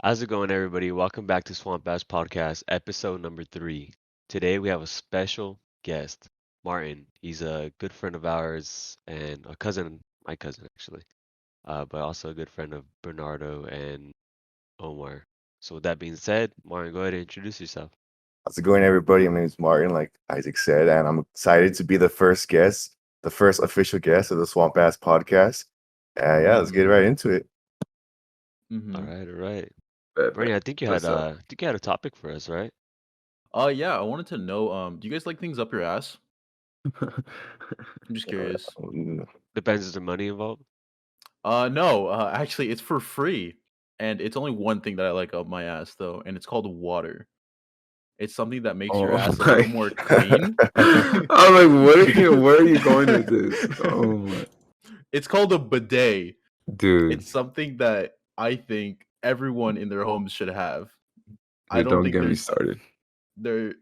How's it going, everybody? Welcome back to Swamp Bass Podcast, episode number 3. Today we have a special guest, Martin. He's a good friend of ours and a cousin, my cousin actually, but also a good friend of Bernardo and Omar. So with that being said, Martin, go ahead and introduce yourself. How's it going, everybody? My name is Martin, like Isaac said, and I'm excited to be the first guest, the first official guest of the Swamp Ass podcast. And yeah, let's get right into it. All Mm-hmm. right, all right. Bet. Bernie, I think you had What's up? a topic for us, right? Yeah, I wanted to know, do you guys like things up your ass? I'm just curious. Mm, Depends if there's money involved. No, actually, it's for free, and it's only one thing that I like up my ass though, and it's called water. It's something that makes your Oh ass a my! little more clean. I'm like, where are you going with this? Oh my, It's called a bidet. dude, It's something that I think everyone in their homes should have. I dude, don't don't think get me there's started. there.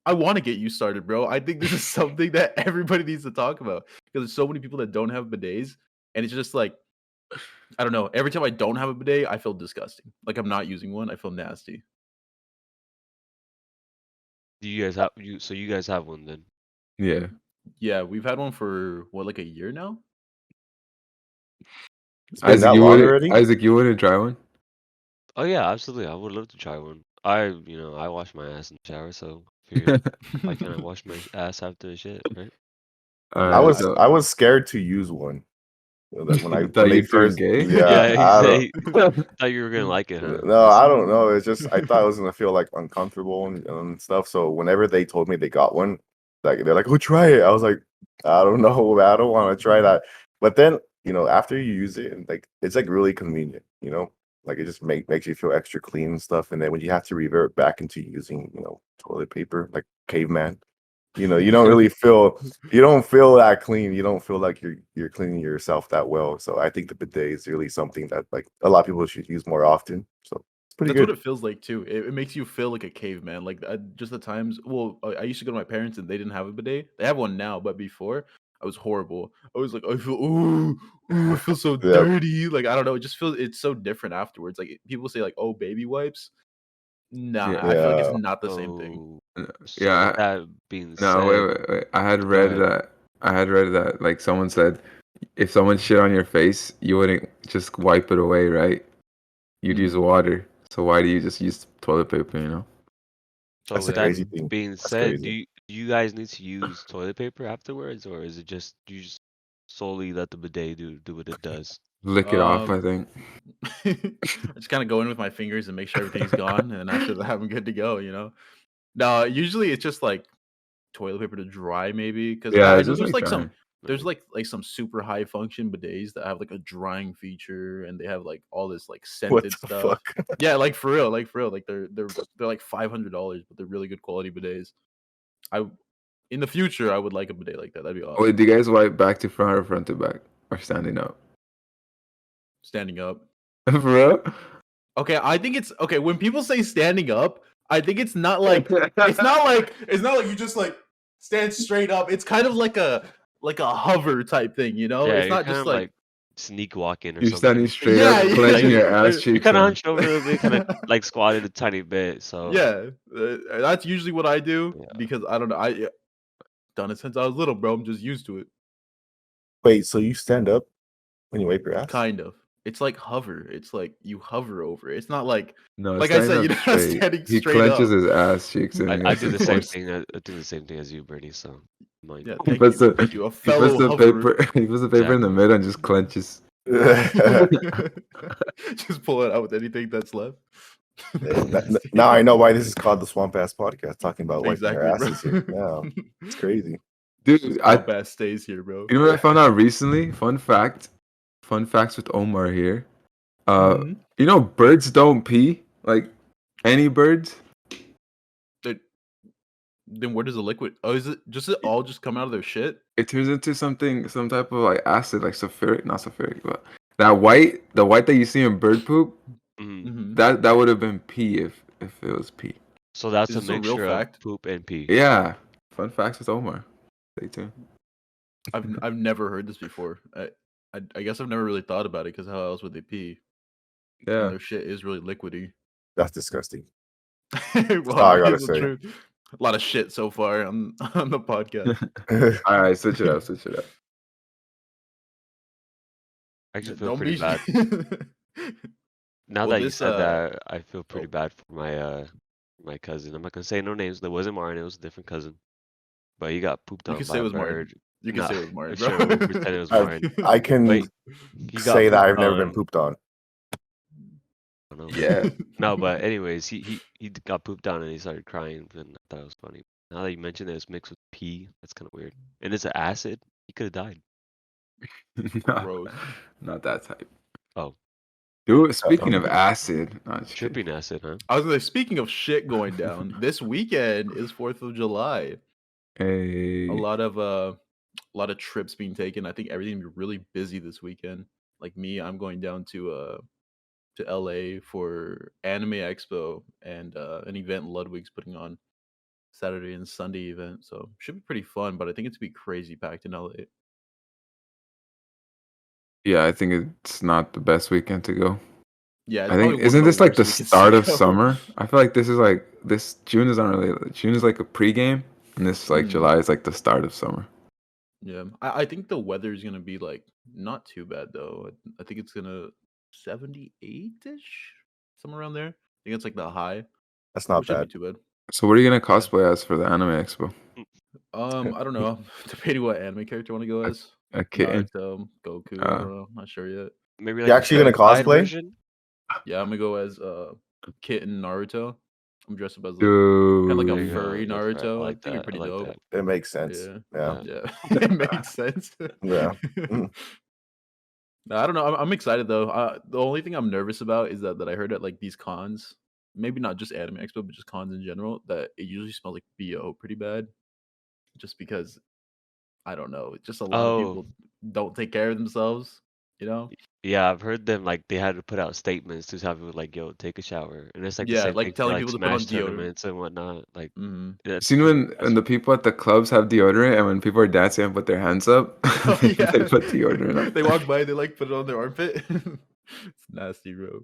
I want to get you started, bro. I think this is something that everybody needs to talk about because there's so many people that don't have bidets, and it's just like I don't know. Every time I don't have a bidet, I feel disgusting. Like I'm not using one. I feel nasty. Do you guys have you? So you guys have one then? Yeah, Yeah, we've had one for what, like a year now? it's been that long already. Isaac, you wouldn't try one? Oh yeah, absolutely. I would love to try one. I wash my ass in the shower, so figured why can't I wash my ass after the shit, right? I Alright, was so I was scared to use one. That you when thought they you turned first, gay? yeah, Yeah, I don't. exactly. Thought you were gonna like it, huh? No, I don't know. It's just I thought it was gonna feel like uncomfortable and stuff. So whenever they told me they got one, like they're like, "Oh, try it." I was like, "I don't know, man. I don't want to try that." But then after you use it, and like it's like really convenient. Like it just makes you feel extra clean and stuff. And then when you have to revert back into using toilet paper like caveman, you don't really feel you don't feel that clean. You don't feel like you're cleaning yourself that well. So I think the bidet is really something that like a lot of people should use more often. So it's pretty That's what good. it feels like too. It makes you feel like a caveman. Like just the times. Well, I used to go to my parents and they didn't have a bidet. They have one now, but before I was horrible. I was like, I feel I feel so Yeah, dirty. Like I don't know. It just feels it's so different afterwards. Like people say like, oh, baby wipes. Nah, Yeah, I feel like it's yeah. not the same thing. Oh, so with yeah. that being No, said, wait. I had go read ahead. that. Like someone said, if someone shit on your face, you wouldn't just wipe it away, right? You'd use Mhm. water. So why do you just use toilet paper? So That's with the that crazy thing. being That's said, crazy. do you guys need to use toilet paper afterwards, or is it just do you just solely let the bidet do what it does? Lick it off, I Um, think. I just kind of go in with my fingers and make sure everything's gone, and then after that, I'm good to go. No, usually it's just like toilet paper to dry, maybe because Yeah, I it's know just there's like like some drying. there's Right. like some super high function bidets that have like a drying feature, and they have like all this like What scented the stuff. fuck? Yeah, like for real, like they're like $500, but they're really good quality bidets. I In the future, I would like a bidet like that. That'd be Wait, awesome. do you guys wipe back to front or front to back? Or standing up? Standing up. For real? Okay, I think it's okay when people say standing up. I think it's not like you just like stand straight up. It's kind of like a hover type thing. Yeah, It's you're not kind just of like like sneak walking or You're standing something. straight yeah, up, yeah, Like clenching you, your ass you're cheeks kind of in. hunched over a little bit, kind of like squatted a tiny bit. So yeah. That's usually what I do yeah. because I don't know. I done it since I was little, bro. I'm just used to it. Wait, so you stand up when you wipe your ass? Kind of. It's like hover. It's like you hover over it. It's not No, like I standing said, up you're not straight. standing He straight clenches up. his ass cheeks in. I, He I has do to the same force. thing. I do the same thing as you, Bernie. So mind. Yeah, He thank puts you. the Thank you. A he puts fellow the hoverer. paper. He puts the paper in the Exactly. middle and just clenches. Just pull it out with anything that's left. That's Now nasty. I know why this is called the Swamp Ass Podcast, talking about wiping our Exactly, bro. asses here. Yeah, it's crazy. Dude, Swamp ass stays here, bro. you know what I found out recently? Fun fact. Fun facts with Omar here. Uh, Mm-hmm. birds don't pee. Like any birds. Then where does the liquid? Oh, is it all just come out of their shit? It turns into some type of like acid, like sulfuric, not sulfuric, but the white that you see in bird poop, Hmm. Mm-hmm. that would have been pee if it was pee. So that's Is a this a real mixture of fact? poop and pee. Yeah. Fun facts with Omar. Stay tuned. I've never heard this before. I guess I've never really thought about it because how else would they pee? Yeah. their shit is really liquidy. That's disgusting. Well, all I that gotta is the say. truth. A lot of shit so far on the podcast. All right, switch it up. Switch it up. I actually feel Don't pretty be. bad. Now Well, that you this said that, I feel pretty oh, bad for my cousin. I'm not gonna say no names. There wasn't Martin. It was a different cousin, but he got pooped you on can by say it a was Martin. bird. You can Nah, say it was Martin, bro. sure, we'll pretend it was I Martin. I can But he got say that pooped I've never been on. pooped on. I don't know. Yeah. No, but anyways, he got pooped on and he started crying, and I thought it was funny. Now that you mentioned that it's mixed with pee, that's kind of weird. And it's an acid. He could have died. Gross. Not that type. Oh, Dude, speaking of acid, no, just kidding. tripping acid, huh? I was gonna say, speaking of shit going down, this weekend is 4th of July. Hey, A lot of trips being taken. I think everything will be really busy this weekend. Like me, I'm going down to LA for Anime Expo and an event Ludwig's putting on Saturday and Sunday event. So should be pretty fun, but I think it's gonna be crazy packed in LA. yeah, I think it's not the best weekend to go. Yeah, it's I probably think one of isn't the this like worst the weekends start to of go. summer? I feel like this is like this June is not really June is like a pregame, and this like Mm, July is like the start of summer. yeah, I think the weather is gonna be like not too bad though. I think it's gonna 78-ish, somewhere around there. I think it's like the high, That's not which shouldn't bad. be too bad. So what are you gonna Yeah. cosplay as for the Anime Expo? I don't know. Depending what anime character I want to go as. A kitten? Naruto, Goku. I Uh, don't know. Not sure yet. Maybe You like a actually gonna furry cosplay? version. Yeah, I'm gonna go as Kitten Naruto. I'm dressed up as like kind of like There a you dude. go. furry That's right. I Naruto. I like think it'd be that. I pretty like dope. that. It makes sense. Yeah, Yeah. yeah, it makes sense. Yeah. Mm. I don't know. I'm excited though. The only thing I'm nervous about is that I heard at like these cons, maybe not just Anime Expo, but just cons in general, that it usually smells like BO pretty bad. Just because I don't know, just a lot of Oh, people don't take care of themselves. You know? yeah. I've heard them like they had to put out statements to have people like, "Yo, take a shower," and it's like the Yeah, same thing like for telling like people to put on Smash deodorant. tournaments and whatnot. Like, Hmm that's Seen when that's the people at the clubs have deodorant, and when people are dancing and put their hands up, Oh they yeah, put deodorant on. they walk by, they like put it on their armpit. It's nasty, bro.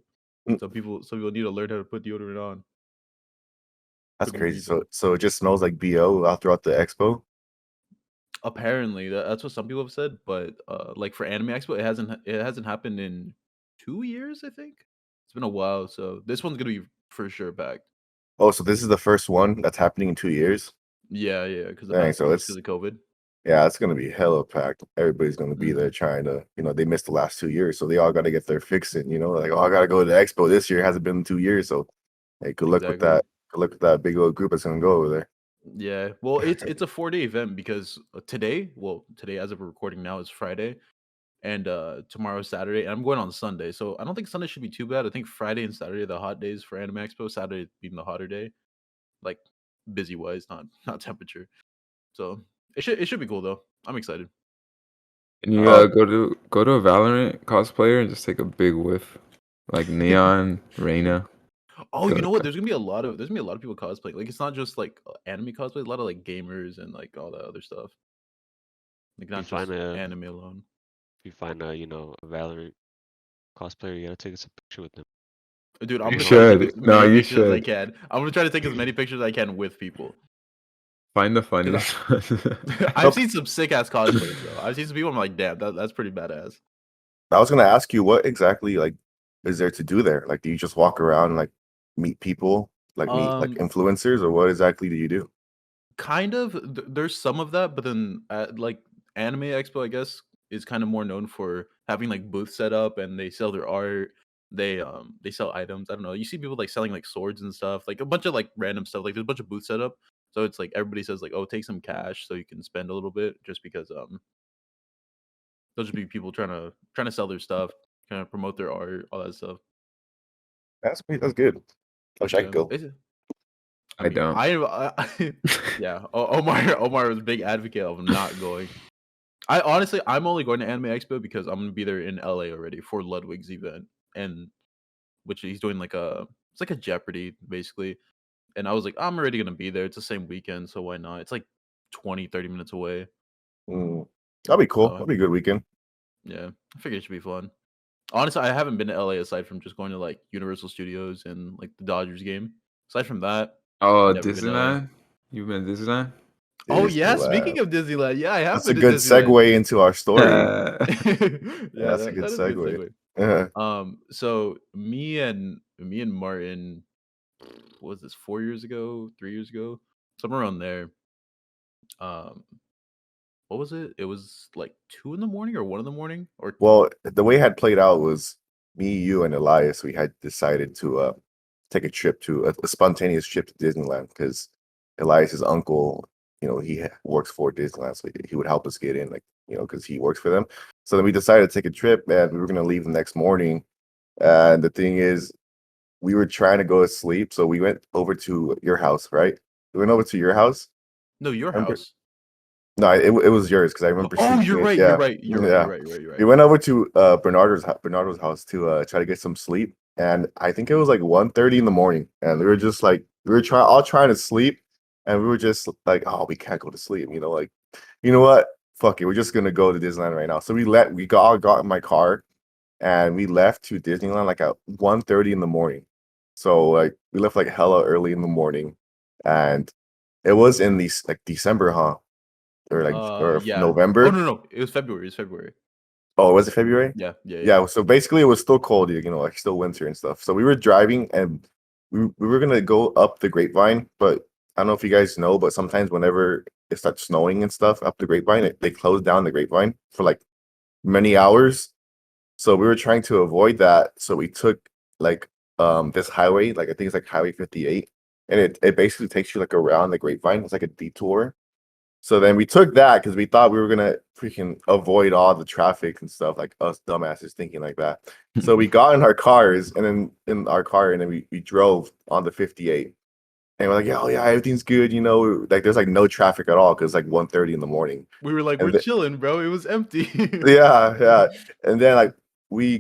Mm. Some people need to learn how to put deodorant on. That's Couldn't crazy. agree though. So it just smells like BO all throughout the expo. Apparently, that's what some people have said. But like for Anime Expo, it hasn't happened in 2 years. I think it's been a while. So this one's gonna be for sure packed. Oh, so this is the first one that's happening in 2 years. Yeah, because the Dang, past so two years it's because of COVID. yeah, it's gonna be hella packed. Everybody's gonna be there Mhm. trying to, they missed the last 2 years, so they all gotta get their fix in, like, oh, I gotta go to the expo this year. It hasn't been 2 years, so hey, good luck with Exactly. that. Good luck with that big old group that's gonna go over there. Yeah. Well, it's a 4-day event because today as of recording now is Friday, and tomorrow's Saturday, and I'm going on Sunday. So I don't think Sunday should be too bad. I think Friday and Saturday are the hot days for Anime Expo. Saturday being the hotter day, like busy wise, not temperature. So it should be cool though. I'm excited. And you Oh, go to a Valorant cosplayer and just take a big whiff, like Neon, Reina. Oh, Go you to know what? There's gonna be a lot of people cosplaying. Like it's not just like anime cosplay. A lot of like gamers and like all that other stuff. Like if you not find just a anime alone. a Valorant cosplayer, you gotta take us a picture with them. Dude, I'm Bring You it gonna try to home. take as should. No, many you pictures as I should. can. I'm gonna try to take as many pictures as I can with people. Find the Because funniest one. I've seen some sick ass cosplays though. I've seen some people. I'm like, damn, that's pretty badass. I was gonna ask you what exactly like is there to do there? Like, do you just walk around and like meet people, like meet like Um, influencers, or what exactly do you do? kind of. There's some of that, but then like Anime Expo, I guess, is kind of more known for having like booths set up and they sell their art. They sell items. I don't know. You see people like selling like swords and stuff, like a bunch of like random stuff. Like there's a bunch of booths set up. So it's like everybody says like, oh, take some cash so you can spend a little bit, just because those would be people trying to sell their stuff, trying to promote their art, all that stuff. That's great. That's good. I wish I could Yeah, go. I I mean, don't. yeah. Omar was a big advocate of not going. I'm only going to Anime Expo because I'm gonna be there in LA already for Ludwig's event, and which he's doing it's like a Jeopardy basically. And I was like, I'm already gonna be there. It's the same weekend, so why not? It's like 20-30 minutes away. Mm, that'd be cool. So That'd be a good weekend. yeah, I figured it should be fun. Honestly, I haven't been to LA aside from just going to like Universal Studios and like the Dodgers game. Aside from that, Oh, never been to LA. Disneyland. You've been to Disneyland? Oh yeah, Disneyland. speaking of Disneyland, yeah, I have That's a been to good Disneyland. segue into our story. Yeah, That's a good that is a good segue. segue. Yeah. So me and Martin, what was this 4 years ago, 3 years ago, somewhere around there. Um, what was it? It was like 2 in the morning or 1 in the morning or Well, the way it had played out was me, you, and Elias. We had decided to take a trip to a spontaneous trip to Disneyland because Elias's uncle, works for Disneyland, so he would help us get in, like, because he works for them. So then we decided to take a trip, and we were gonna leave the next morning. And the thing is, we were trying to go to sleep, so we went over to your house, right? We went over to your house. no, your Remember? house. No, it was yours because I remember Oh, sleeping. you're right. Yeah, You're right. You're right. yeah. You're right. You're right. You're We right. went over to Bernardo's house to try to get some sleep, and I think it was like 1:30 in the morning, and we were just like all trying to sleep, and we were just like, oh, we can't go to sleep, like, you know what? Fuck it, we're just gonna go to Disneyland right now. So got in my car, and we left to Disneyland like at 1:30 in the morning. So like we left like hella early in the morning, and it was in these like December, huh? Or Yeah. Oh November. no, it was February. It was February. Oh, was it February? Yeah, yeah, yeah. Yeah. So basically, it was still cold, like still winter and stuff. So we were driving, and we were gonna go up the Grapevine, but I don't know if you guys know, but sometimes whenever it starts snowing and stuff up the Grapevine, they close down the Grapevine for like many hours. So we were trying to avoid that. So we took like this highway, like I think it's like Highway 58, and it basically takes you like around the Grapevine. It's like a detour. So then we took that because we thought we were gonna freaking avoid all the traffic and stuff, like us dumbasses thinking like that. So we got in our cars, and then we drove on the 58. And we're like, yeah, oh yeah, everything's good, like there's like no traffic at all because like 1:30 in the morning. We were like, And we're chilling, bro. It was empty. yeah, yeah. And then like we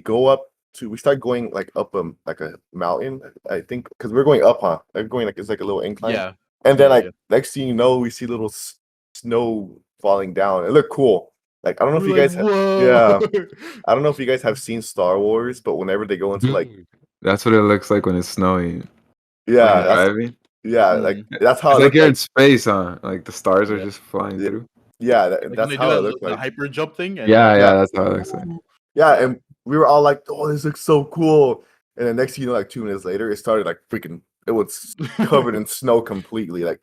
start going like up like a mountain, I think, because we're going up, huh? Like going like it's like a little incline. Yeah. And then Yeah, like yeah. next thing you know, we see little snow falling down. It looked cool. Like I don't know if We're you like, guys whoa. I don't know if you guys have seen Star Wars, but whenever they go into like That's what it looks like when it's snowing. When yeah, you're that's driving. like Mm. that's how It's it like looked you're in like. space, huh? Like the stars are Yeah. just flying Yeah, through. yeah, Like when that's they do how it that looked the like. hyper jump thing and Yeah, Yeah, that's how it looks like. yeah, yeah. and we were all like, "Oh, this looks so cool!" And then next thing you know, like 2 minutes later, it started like freaking. It was covered in snow completely. Like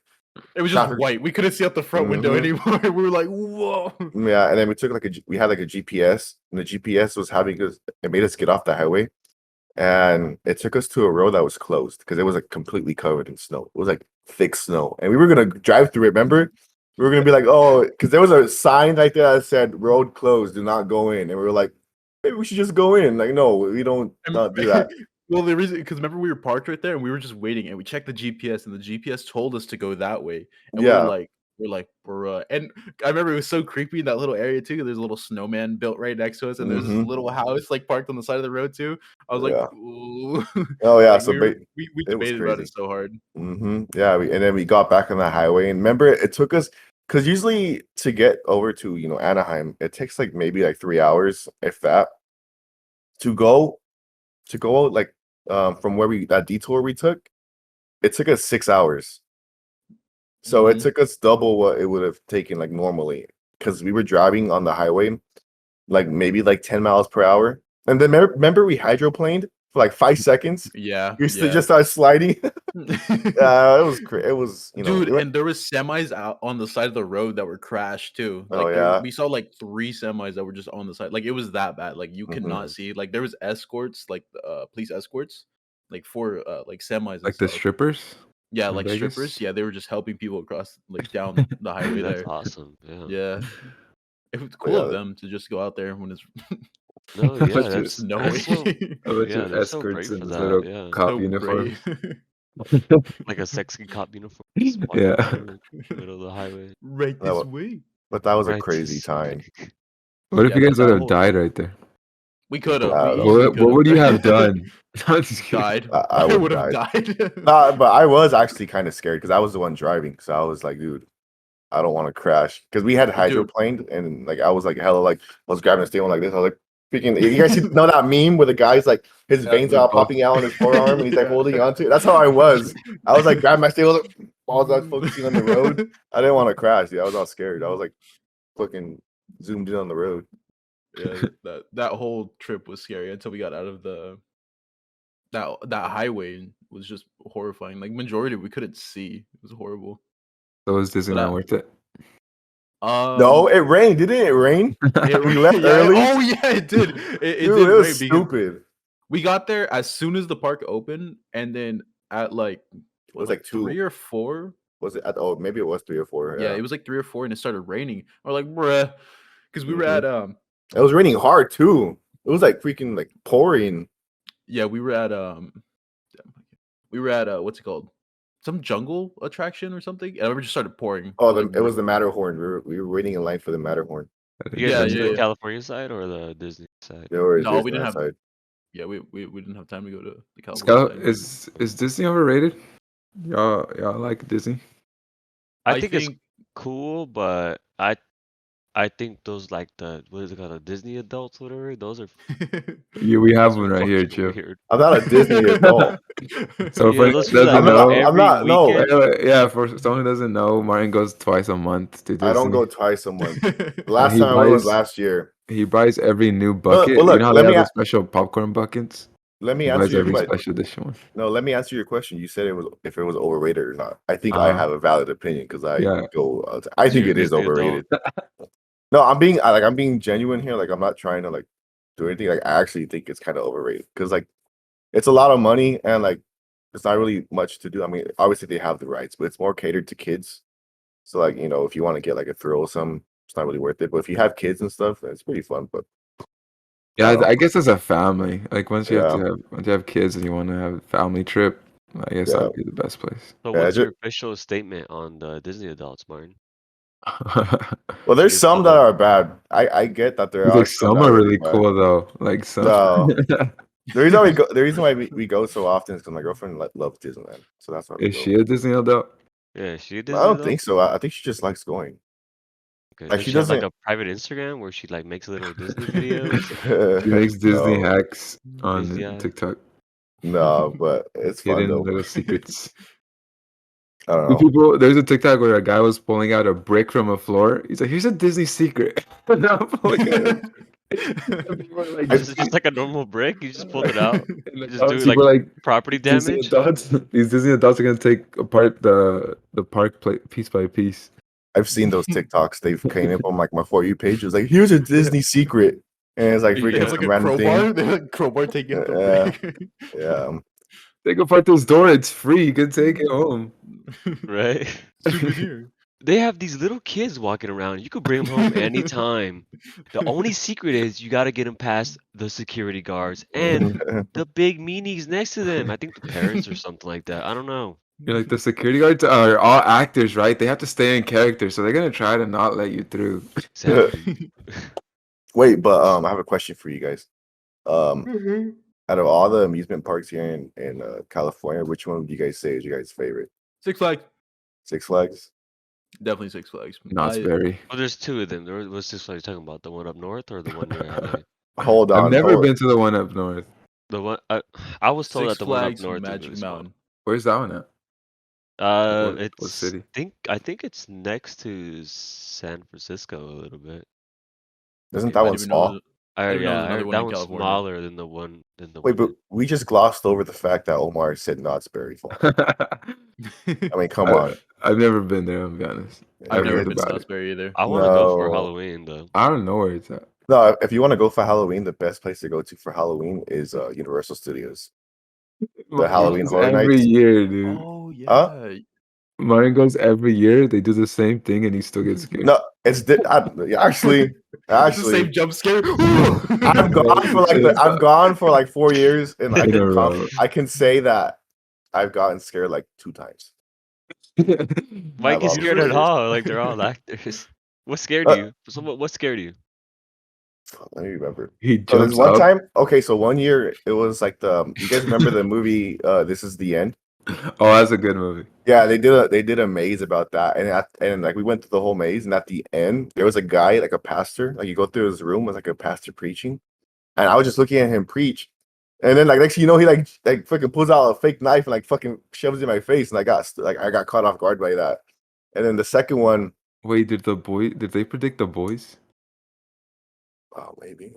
It was just traffic. white. We couldn't see out the front window Mhm. anymore. We were like, whoa. Yeah, and then we took like we had like a GPS, and the GPS was having us. It made us get off the highway, and it took us to a road that was closed because it was like completely covered in snow. It was like thick snow, and we were gonna drive through it. Remember, we were gonna be like, "Oh," because there was a sign right there that said "Road closed, do not go in," and we were like, "Maybe we should just go in." Like, no, we don't And- not do that. Well, the reason, because remember we were parked right there and we were just waiting and we checked the GPS and the GPS told us to go that way. And Yeah. we're like, bruh. And I remember it was so creepy in that little area too. There's a little snowman built right next to us, and there's this Mm-hmm. little house like parked on the side of the road too. I was like, Yeah. ooh. Oh yeah. Like So we it was debated about crazy. it so hard. Mm-hmm. Yeah. And then we got back on the highway, and remember, it took us because usually to get over to Anaheim, it takes like maybe like 3 hours, if that, to go like from where that detour we took. It took us 6 hours. So it Mhm. took us double what it would have taken like normally because we were driving on the highway like maybe like 10 miles per hour. And then remember we hydroplaned for like 5 seconds. Yeah, We used to yeah. just start sliding. It was crazy. It was Dude, we went, and there was semis out on the side of the road that were crashed too. oh Like yeah. we saw like 3 semis that were just on the side. Like it was that bad. Like you could not Hmm. see. Like there was escorts, like police escorts, like for like semis and Like the stuff. strippers Yeah, in like strippers. Vegas. Yeah, they were just helping people across like down the highway That's there. awesome. Yeah. Yeah, it was But cool of yeah, them to just go out there when it's No, A yeah, bunch of, snowing. a bunch yeah, of they're so escorts brave in for his that. little Yeah. cop So brave. uniform. Like a sexy cop uniform, just walking Yeah. through in the middle of the highway. Right that this wa- way. but that was a Right crazy this way. time. What if Yeah, you guys would that have whole died right there? we could have. We That easily was, could What would you have have done? I'm just kidding. died. I I would have would have died. died. But I was actually kind of scared because I was the one driving. So I was like, dude, I don't want to crash because we had Dude, hydroplaned and like I was like hella like I was grabbing the steering wheel like this. I was like, Freaking, you guys know that meme where the guy's like his Yeah, veins the are all ball. popping out on his forearm and he's like Yeah. holding onto it. That's how I was. I was like grabbing my steel, balls out focusing on the road. I didn't want to crash. Dude. I was all scared. I was like fucking zoomed in on the road. Yeah, that whole trip was scary until we got out of that highway. Was just horrifying. Like majority we couldn't see. It was horrible. So is Disneyland But worth it? No, it rained. Didn't it rain? We left early. Oh yeah, it did. It Dude, did it was rain because stupid. we got there as soon as the park opened, and then at like It was like 3 2. or 4. Was it? Oh, maybe it was 3 or 4. Yeah, Yeah, it was like 3 or 4, and it started raining. We're like, bruh, because we were at it was raining hard too. It was like freaking like pouring. yeah, we were at what's it called? Some jungle attraction or something, and it just started pouring. Oh, We're like, it was the Matterhorn. We were waiting in line for the Matterhorn. You guys Yeah, went to yeah, the yeah. California side or the Disney side? They were No, we didn't have. side. Yeah, we didn't have time to go to the California side. Is Disney overrated? Y'all like Disney? I I think it's think cool, but I think those like the what is it called, the Disney adults, whatever. Those are Yeah, we have those are one right here, fucking Joe. weird. I'm not a Disney adult. So Yeah, for those those people who that doesn't go know, every no. weekend. yeah, for someone who doesn't know, Martin goes twice a month to Disney. I don't go twice a month. The And last he time I went was buys last year. he buys every new But bucket. You look, know how they have the special popcorn buckets? let me He answer buys your every question. special edition one. No, let me answer your question. You said it was if it was overrated or not. I think I Uh-huh. have a valid opinion because I Yeah. go. I think You're a it is Disney adult. overrated. No, I'm being genuine here. Like I'm not trying to like do anything. Like I actually think it's kind of overrated because like it's a lot of money and like it's not really much to do. I mean, obviously they have the rights, but it's more catered to kids. So like if you want to get like a thrill or something, it's not really worth it. But if you have kids and stuff, then it's pretty fun. But Yeah, I don't I guess as a family, like once you Yeah. have kids and you want to have a family trip, I guess Yeah. that'd be the best place. So Yeah, what's your official statement on the Disney adults, Martin? well, there's You some follow- that are bad. I get that there He's are like some some that are are really bad. cool though. Like some. No. The reason why we go so often is because my girlfriend loves Disneyland, so that's why we Is go. she a Disney adult? Yeah, she a I Disney don't adult? think so. I think she just likes going. Okay. Like Does she she have like doesn't. a private Instagram where she like makes little Disney videos? She makes Disney No. hacks on Disney eyes? TikTok. No, but it's fun Hidden though. little secrets. I don't The know. people, there's a TikTok where a guy was pulling out a brick from a floor. He's like, "Here's a Disney secret." And I'm pulling out a brick. And people are like, Is it just like a normal brick? You just pulled it out. And You the just do it adults, like people are like, property Disney damage? adults. These Disney adults are gonna take apart the park piece by piece. I've seen those TikToks. They've came up on like my For You page. It's like, here's a Disney secret, and it's like It freaking has some like a random crowbar. thing. They're like crowbar taking up Yeah. the brick. Yeah. Take apart this door. It's free. You can take it home. Right? Souvenir. They have these little kids walking around. You could bring them home anytime. The only secret is you got to get them past the security guards and the big meanies next to them. I think the parents or something like that. I don't know. You're like, the security guards are all actors, right? They have to stay in character, so they're gonna try to not let you through. Exactly. Wait, but I have a question for you guys. Out of all the amusement parks here in California, which one would you guys say is your guys' favorite? Six Flags. Six Flags? Definitely Six Flags. Knott's Berry. Well, there's two of them. What's this one you're talking about? The one up north or the one near LA? Hold on. I've never hold- been to the one up north. The one I was told Six that the one up Flags north is Magic really small. Mountain. Where's that one at? What It's city? I think it's next to San Francisco a little bit. Isn't Okay, that I one didn't even know small? there's- I didn't know yeah, there's I another heard one that in one's California. smaller than the one Wait, but in- we just glossed over the fact that Omar said Knott's Berry Farm. I mean, come on. I've never been there. I'll be honest. I've I've never heard been to about Knott's it. Berry either. I want to go for No. Halloween though. I don't know where it's at. No, if you want to go for Halloween, the best place to go to for Halloween is Universal Studios. Halloween It's Horror every Nights? year, dude. Oh yeah. Huh? Martin goes every year. They do the same thing, and he still gets scared. No, actually, It's the same jump scare. I've gone for like 4 years, and In a row. I can say that I've gotten scared like 2 times. Why I've get always scared at been- all? Like they're all actors. What scared Uh, you? What scared you? Let me remember. He So jumps there's one up. time. Okay, so one year it was like you guys remember the movie This Is the End? Oh, that's a good movie. Yeah, they did a maze about that, and like we went through the whole maze, and at the end there was a guy like a pastor, like you go through his room with like a pastor preaching, and I was just looking at him preach. And then like next thing you know, he like fucking pulls out a fake knife and like fucking shoves it in my face, and I got caught off guard by that. And then the second one, Wait, did they predict the boys? oh maybe.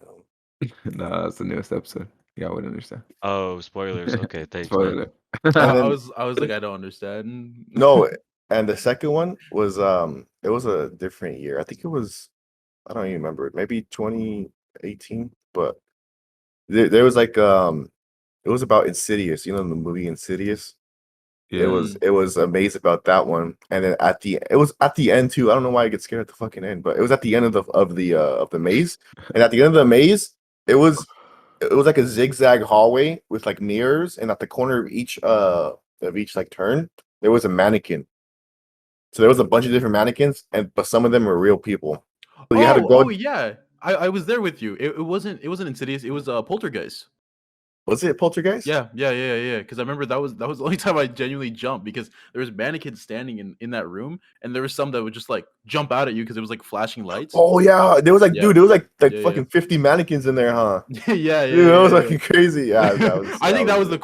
Nah, that's the newest episode. Yeah, I would understand. Oh, spoilers. Okay, thanks, man. Spoiler. And I then was like, I don't understand. no, and the second one was it was a different year. I think it was, I don't even remember, maybe 2018, but there was like it was about Insidious, the movie Insidious. Yeah. It was amazing about that one. And then it was at the end too. I don't know why I get scared at the fucking end, but it was at the end of the maze. And at the end of the maze, it was like a zigzag hallway with like mirrors, and at the corner of each like turn, there was a mannequin. So there was a bunch of different mannequins, but some of them were real people. So you had to go. Oh yeah. I was there with you. It wasn't Insidious. It was Poltergeist. Was it Poltergeist? Yeah. Because I remember that was the only time I genuinely jumped, because there was mannequins standing in that room, and there was some that would just like jump out at you because it was like flashing lights. Oh yeah, there was like, Yeah. dude, there was like Yeah, fucking 50 mannequins in there, huh? yeah. Dude, that was yeah. fucking crazy. Yeah, that was. I think that was the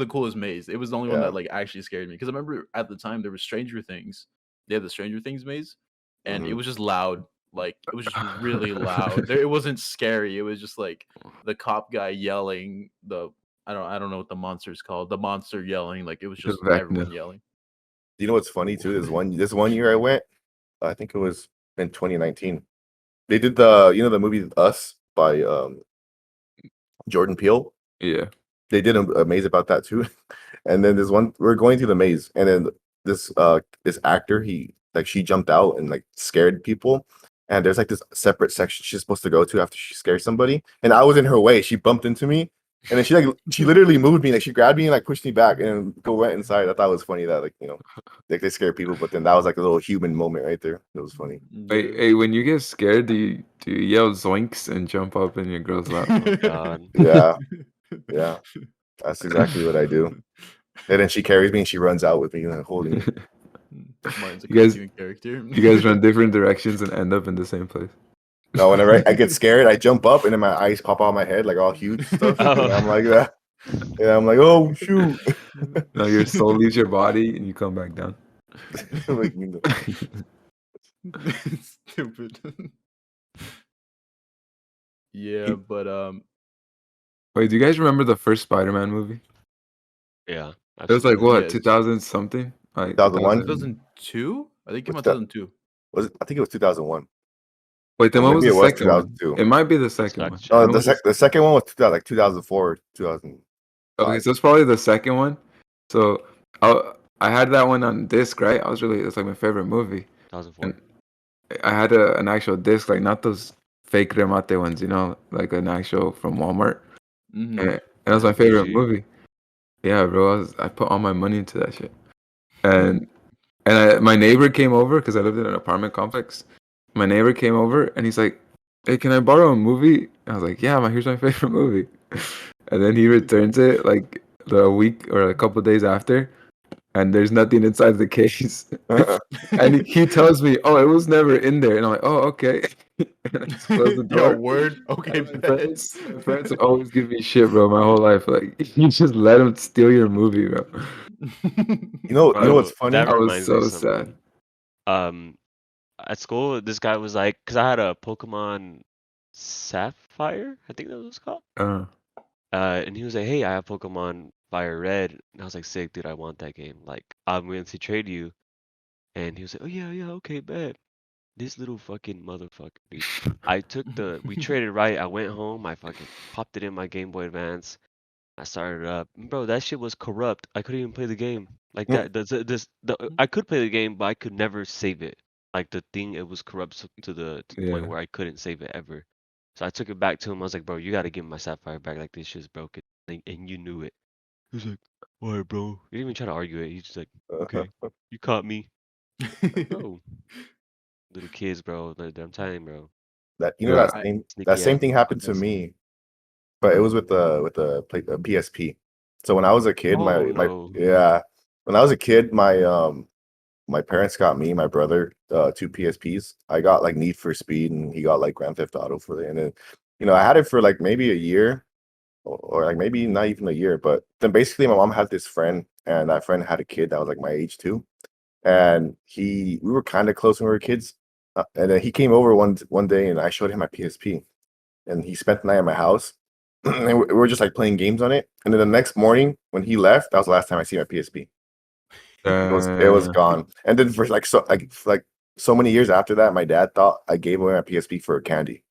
coolest maze. It was the only one Yeah. that like actually scared me, because I remember at the time there was Stranger Things. They had the Stranger Things maze, and it was just loud. Like it was just really loud. It wasn't scary. It was just like the cop guy yelling. I don't know what the monster's called. The monster yelling. Like it was just Vecna. everyone yelling. You know what's funny too? This one year I went, I think it was in 2019. They did the movie Us by Jordan Peele. Yeah. They did a maze about that too. And then there's one, we're going through the maze, and then this actor, she jumped out and like scared people. And there's like this separate section she's supposed to go to after she scares somebody. And I was in her way. She bumped into me. And then she literally moved me. Like she grabbed me and like pushed me back and went inside. I thought it was funny that like they scare people, but then that was like a little human moment right there. It was funny. Wait, hey, when you get scared, do you yell zoinks and jump up in your girl's lap? Oh God. Yeah. Yeah. That's exactly what I do. And then she carries me and she runs out with me and holding me. Martin's a You guys- cartoon character. You guys run different directions and end up in the same place. No, whenever I get scared, I jump up and then my eyes pop out of my head like all huge stuff. Oh. And I'm like that. Yeah, I'm like, oh shoot. No, your soul leaves your body and you come back down. Like, Stupid. Yeah, but Wait, do you guys remember the first Spider-Man movie? Yeah. It was like what, Yes. 2000 something? Like 2001? 2002? I think it came out What's that? 2002. was it? I think it was 2001. Wait, then Or what was maybe the it was second one? 2002. It might be the second one. Second. No, When was the second one was 2004, 2000. Okay, so it's probably the second one. So I had that one on disc, right? It's like my favorite movie. 2004. And I had an actual disc, like not those fake remate ones, like an actual from Walmart. Mhm. And that was my favorite PG. movie. Yeah, bro. I put all my money into that shit. And my neighbor came over because I lived in an apartment complex. My neighbor came over and he's like, "Hey, can I borrow a movie?" I was like, "Yeah, man, here's my favorite movie." And then he returns it like a week or a couple days after, and there's nothing inside the case. And he tells me, "Oh, it was never in there." And I'm like, "Oh, okay." And I just close the door. Yo, word. Okay, My friends always give me shit, bro. My whole life, like you just let him steal your movie, bro. You know what's Bro, funny? that I was reminds me so of something. sad. At school, this guy was like, because I had a Pokemon Sapphire, I think that was called. And he was like, "Hey, I have Pokemon Fire Red." And I was like, "Sick, dude, I want that game. Like, I'm willing to trade you." And he was like, "Oh yeah, okay, bet." This little fucking motherfucker, dude. We traded right. I went home. I fucking popped it in my Game Boy Advance. I started it up. Bro, that shit was corrupt. I couldn't even play the game. Like Mm. I could play the game, but I could never save it. Like the thing, it was corrupt to the point Yeah. where I couldn't save it ever. So I took it back to him. I was like, "Bro, you gotta give me my Sapphire back. Like this shit's broken." And you knew it. He was like, "Why, bro?" He didn't even try to argue it. He's just like, "Okay, you caught me." Like, bro, little kids, bro. I'm telling you, bro. That Yeah. Sneaky that same ass thing happened to motherfuckers. me, but it was with the PSP. So when I was a kid, Oh no. when I was a kid, my parents got me, my brother, two PSPs. I got like Need for Speed, and he got like Grand Theft Auto for it. And then I had it for like maybe a year, or like maybe not even a year. But then basically, my mom had this friend, and that friend had a kid that was like my age too, and we were kind of close when we were kids. And then he came over one day, and I showed him my PSP, and he spent the night at my house, and we were just like playing games on it. And then the next morning when he left, that was the last time I see my PSP. It was gone. And then for like so many years after that, my dad thought I gave away my PSP for a candy.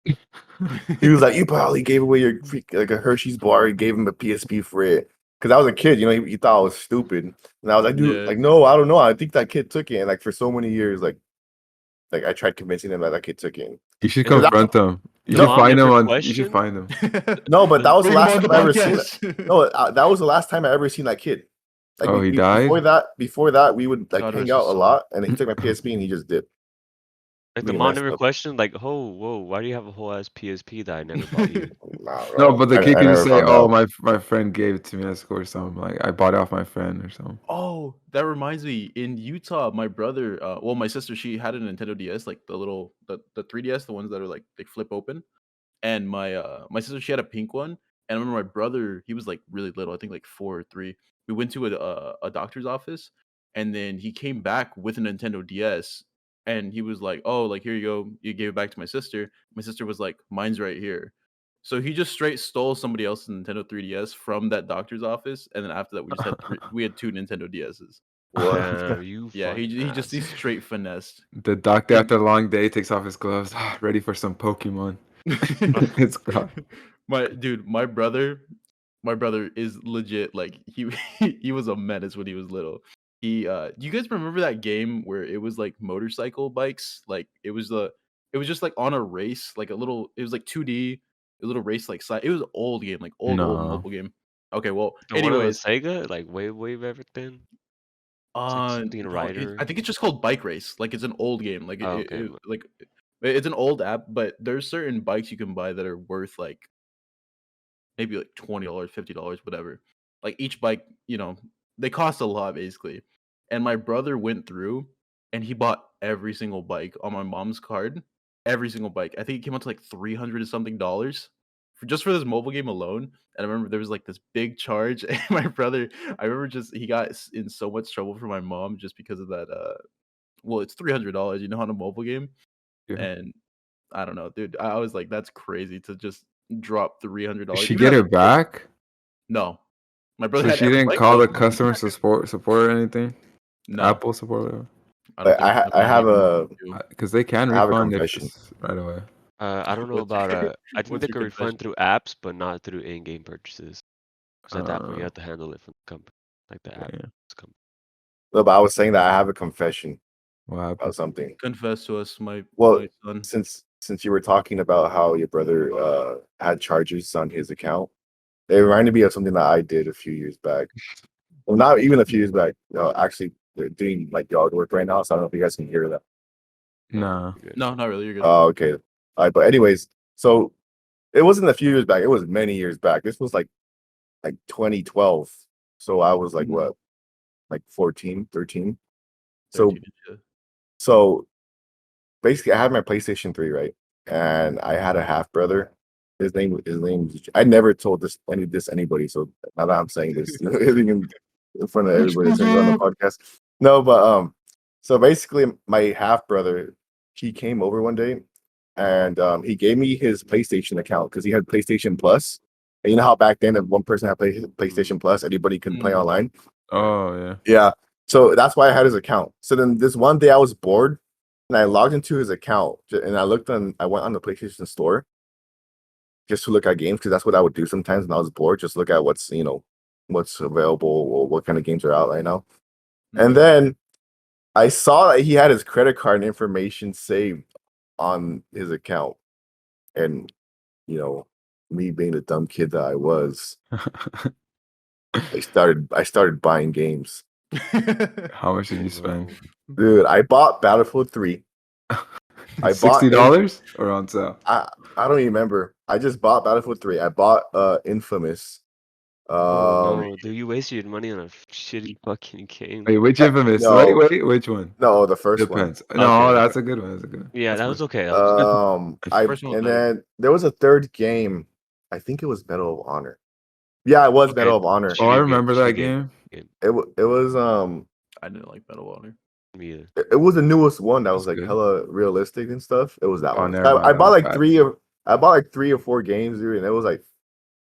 He was like, "You probably gave away like a Hershey's bar. You gave him a PSP for it." Because I was a kid, he thought I was stupid, and I was like, "Dude, Yeah. like, no, I don't know. I think that kid took it." And like for so many years, like I tried convincing him that kid took it. You should Is confront them. You your should mom find them never on. You should questioned? find them. No, but that was the Bring him last on time the I ever seen it. podcast. No, that was the last time I ever seen that kid. Like Oh, he before died? that, we would like God hang rest out his a soul. lot, and he took my PSP and he just dipped. Like the Really mom messed never up. questioned, like, oh, whoa, why do you have a whole ass PSP that I never bought you? Nah, No, bro. but the I kid can just never say, found "Oh, out. my friend gave it to me at school or something. Like I bought it off my friend or something." Oh, that reminds me. In Utah, my brother, well, my sister, she had a Nintendo DS, like the 3DS, the ones that are like they flip open. And my sister, she had a pink one. And I remember my brother, he was like really little, I think like 4 or 3. We went to a doctor's office, and then he came back with a Nintendo DS, and he was like, "Oh, like here you go, you gave it back to my sister." My sister was like, "Mine's right here." So he just straight stole somebody else's Nintendo 3DS from that doctor's office, and then after that, we had two Nintendo DSs. What? Damn, you Yeah, fucking he ass. straight finessed. The doctor And after a long day takes off his gloves, ready for some Pokemon. It's gone. my brother is legit like he was a menace when he was little. Do you guys remember that game where it was like motorcycle bikes? Like it was just like on a race, like it was like 2D, a little race like side. It was an old game, like old No. mobile game. Okay, well, The one on the anyways, Sega, like wave everything. It's like something no, I Rider. think it's just called Bike Race. Like it's an old game. Like Oh, okay. it's an old app, but there's certain bikes you can buy that are worth like maybe like $20, $50, whatever. Like each bike, they cost a lot basically. And my brother went through and he bought every single bike on my mom's card. Every single bike. I think it came out to like 300 and something dollars for just for this mobile game alone. And I remember there was like this big charge. And my brother, I remember he got in so much trouble from my mom just because of that. Well, it's $300, on a mobile game. Yeah. And I don't know, dude. I was like, that's crazy to just drop Did $300 she even get as a it kid. back? No, my brother So had she every didn't bike call though. the customer support or anything? No, Apple support, whatever. I don't Like, think I I have even a do. Because they can I have a refund if confession. it's right away. I don't know What's about your I think what's they your could refund confession? through apps, but not through in-game purchases. Because at that point, you Uh, have to handle it from the company, like the app yeah. company. No, but I was saying that I have a confession What about happened? something. Confess to us, my Well, son. since you were talking about how your brother had charges on his account, it reminded me of something that I did a few years back. Well, not even a few years back. Actually, they're doing like yard work right now, so I don't know if you guys can hear that. Nah. You're good. No, not really. You're good. Oh, okay. All right, but anyways, so it wasn't a few years back. It was many years back. This was like 2012. So I was like what, like 14, 13. So 13 inch, so basically, I had my PlayStation 3, right? And I had a half brother. His name. I never told this anybody. So now that I'm saying this, in front of everybody that's gonna go on the podcast. No, but so basically, my half brother, he came over one day, and he gave me his PlayStation account because he had PlayStation Plus. And you know how back then, if one person had PlayStation Plus, anybody could play online. Oh, yeah. Yeah. So that's why I had his account. So then this one day I was bored and I logged into his account and I went on the PlayStation store just to look at games because that's what I would do sometimes when I was bored, just look at what's available or what kind of games are out right now. And then I saw that he had his credit card information saved on his account. And, me being the dumb kid that I was, I started buying games. How much did you Oh, spend? no. Dude, I bought Battlefield 3. I bought $60 or on sale? I don't even remember. I just bought Battlefield 3. I bought Infamous. Oh Um, no, dude, you wasted your money on a shitty fucking game. Wait, which Infamous? no. Wait, which one? no, the first one. Depends. No, Okay. that's a good one. That's a good one. Yeah, That's that good. was okay. That was good. First one was And better. then there was a third game. I think it was Medal of Honor. Yeah, it was Okay. Medal of Honor. Oh, I Shitty remember that game. game. It was I didn't like Battle of Honor. Me either. it was the newest one that was That's like good. hella realistic and stuff. It was that Oh, one. never mind. I bought like Bad. I bought like 3 or 4 games, dude, and it was like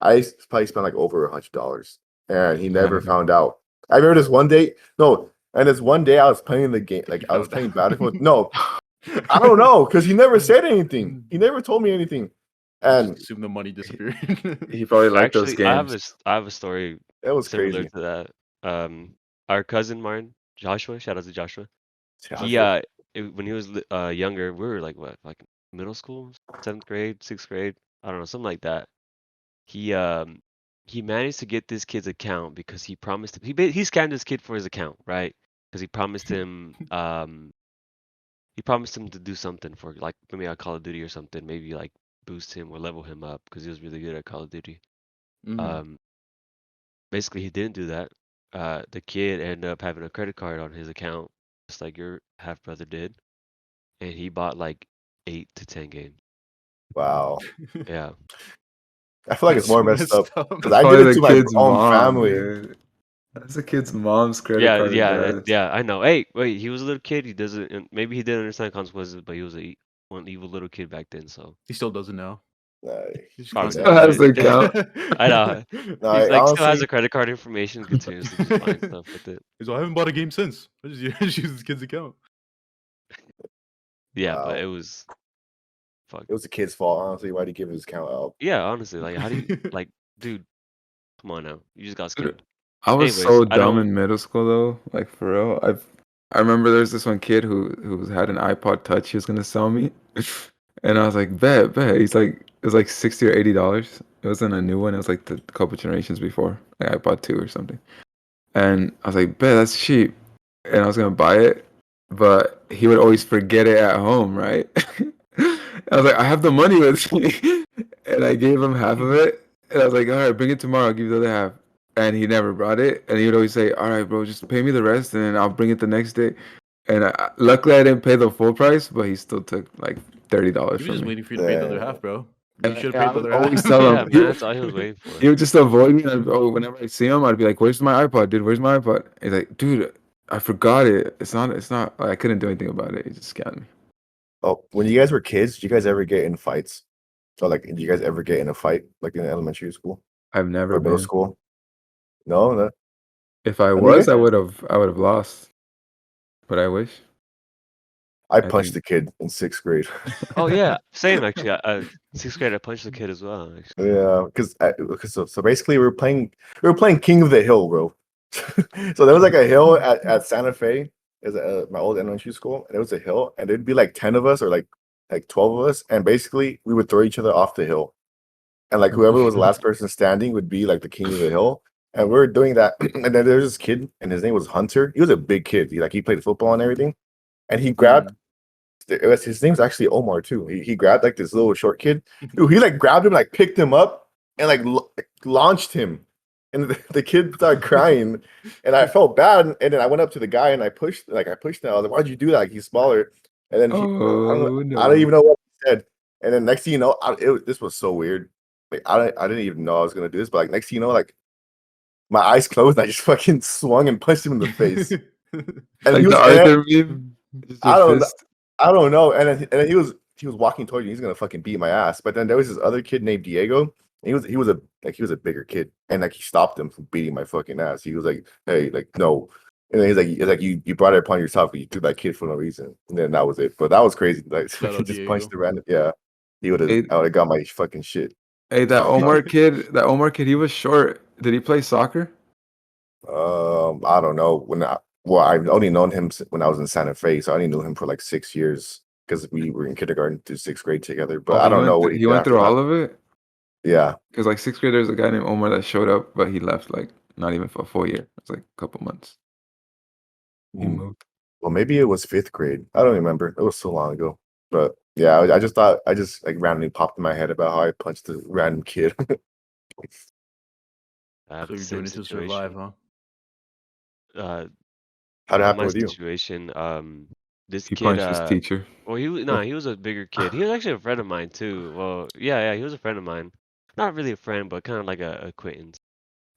probably spent like over $100, and he never Damn. found out. I remember this one day. No, and this one day I was playing the game, like I was playing Battlefield. No, I don't know, because he never said anything. He never told me anything, and Just assume the money disappeared. He probably liked those Actually, games. I have a story it was similar crazy. to that. Our cousin Martin, Joshua, shout out to Joshua. He Joshua. when he was younger, we were like middle school, 7th grade, 6th grade, I don't know, something like that. He managed to get this kid's account because he promised him he scammed this kid for his account, right? Because he promised him to do something for like maybe a Call of Duty or something, maybe like boost him or level him up because he was really good at Call of Duty. Mhm. Basically he didn't do that. The kid ended up having a credit card on his account, just like your half brother did, and he bought like 8 to 10 games. Wow. Yeah. I feel like it's That's more messed messed up up. because That's I did probably it the to my kid's own mom, family. dude. That's the kid's mom's credit Yeah, card. yeah, I know. Hey, wait, he was a little kid. He doesn't, and maybe he didn't understand consequences, but he was one evil little kid back then. So He still doesn't know. He's probably constantly never. Has the account. I know. No, He's like still has honestly, the credit card information, continuously just buying stuff with it. He's like, I haven't bought a game since. I just use this kid's account. Yeah, but wow. it was fuck. It was the kid's fault, honestly. Why'd he give his account out? Yeah, honestly, like how do you like, dude? Come on now, you just got Dude, scammed. I was Anyways, so I dumb don't. in middle school though. Like for real. I remember there's this one kid who had an iPod Touch he was gonna sell me. And I was like, bet. He's like, it was like $60 or $80. It wasn't a new one, it was like the couple generations before. Like iPod 2 or something. And I was like, bet, that's cheap. And I was gonna buy it, but he would always forget it at home, right? I was like, I have the money with me. And I gave him half of it. And I was like, all right, bring it tomorrow, I'll give you the other half. And he never brought it. And he would always say, all right, bro, just pay me the rest and then I'll bring it the next day. And luckily I didn't pay the full price, but he still took like $30 He was from just me. waiting for you to pay the other Yeah. half, bro. You And should have I paid the would other always half. tell Yeah, him, man, that's all he was waiting for. he would just avoid me. And whenever I see him, I'd be like, "Where's my iPod, dude? Where's my iPod?" He's like, "Dude, I forgot it. It's not. I couldn't do anything about it. He just scammed me." Oh, when you guys were kids, did you guys ever get in fights? So, like, did you guys ever get in a fight, like in elementary school I've never or middle been. school? No, no. If I I think was, I would have lost. But I wish. I I punched think. the kid in 6th grade. Oh yeah, same actually. 6th grade, I punched the kid as well. Actually. Yeah, because so basically we were playing King of the Hill, bro. So there was like a hill at Santa Fe, is my old elementary school, and it was a hill, and there'd be like 10 of us or like 12 of us, and basically we would throw each other off the hill, and like whoever was the last person standing would be like the king of the hill, and we were doing that, and then there's this kid, and his name was Hunter. He was a big kid. He played football and everything, and he grabbed. His name's actually Omar too. He grabbed like this little short kid. Dude, he like grabbed him, like picked him up, and like launched him. And the kid started crying, and I felt bad. And then I went up to the guy and I pushed him. I was like, "Why'd you do that?" Like, he's smaller. And then Oh I don't no! even know what he said. And then next thing you know, this was so weird. Like I didn't even know I was gonna do this, but like next thing you know, like my eyes closed, and I just fucking swung and punched him in the face. And Like he the was, Arthur meme. Just your I don't fist. I don't know. And then he was walking toward you. He's gonna fucking beat my ass. But then there was this other kid named Diego. And he was a bigger kid, and like he stopped him from beating my fucking ass. He was like, "Hey, like no." And then he's like you brought it upon yourself. You threw that kid for no reason. And then that was it. But that was crazy. Like Shout he out just punched Diego. the random. Yeah, Hey, I would have got my fucking shit hey, stomped on. That Omar kid, he was short. Did he play soccer? I don't know I've only known him when I was in Santa Fe, so I only knew him for like 6 years because we were in kindergarten through 6th grade together. But Oh, I don't know what he he did went after through that. all of it. Yeah. Because like 6th grade, there's a guy named Omar that showed up, but he left like not even for a full year. It's like a couple months. He Mm. moved. Well, maybe it was 5th grade. I don't remember. It was so long ago. But yeah, I just thought I just like randomly popped in my head about how I punched a random kid. I have So the you're same doing it to survive, situation. huh? How'd it In happen my with you? situation, this He kid, punched his teacher. well, he was a bigger kid. He was actually a friend of mine too. Well, yeah, he was a friend of mine. Not really a friend, but kind of like a acquaintance.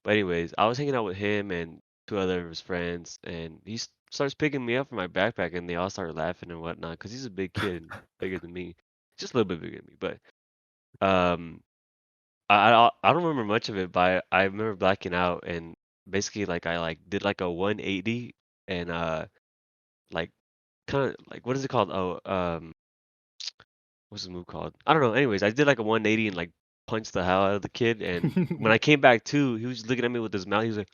But anyways, I was hanging out with him and two other of his friends, and starts picking me up from my backpack, and they all start laughing and whatnot, because he's a big kid, bigger than me, just a little bit bigger than me. But um, I don't remember much of it, but I remember blacking out, and basically like I like did like a 180, and like kind of like what is it called? Oh, what's the move called? I don't know. Anyways, I did like a 180 and like punched the hell out of the kid, and when I came back to, he was looking at me with his mouth. He was like,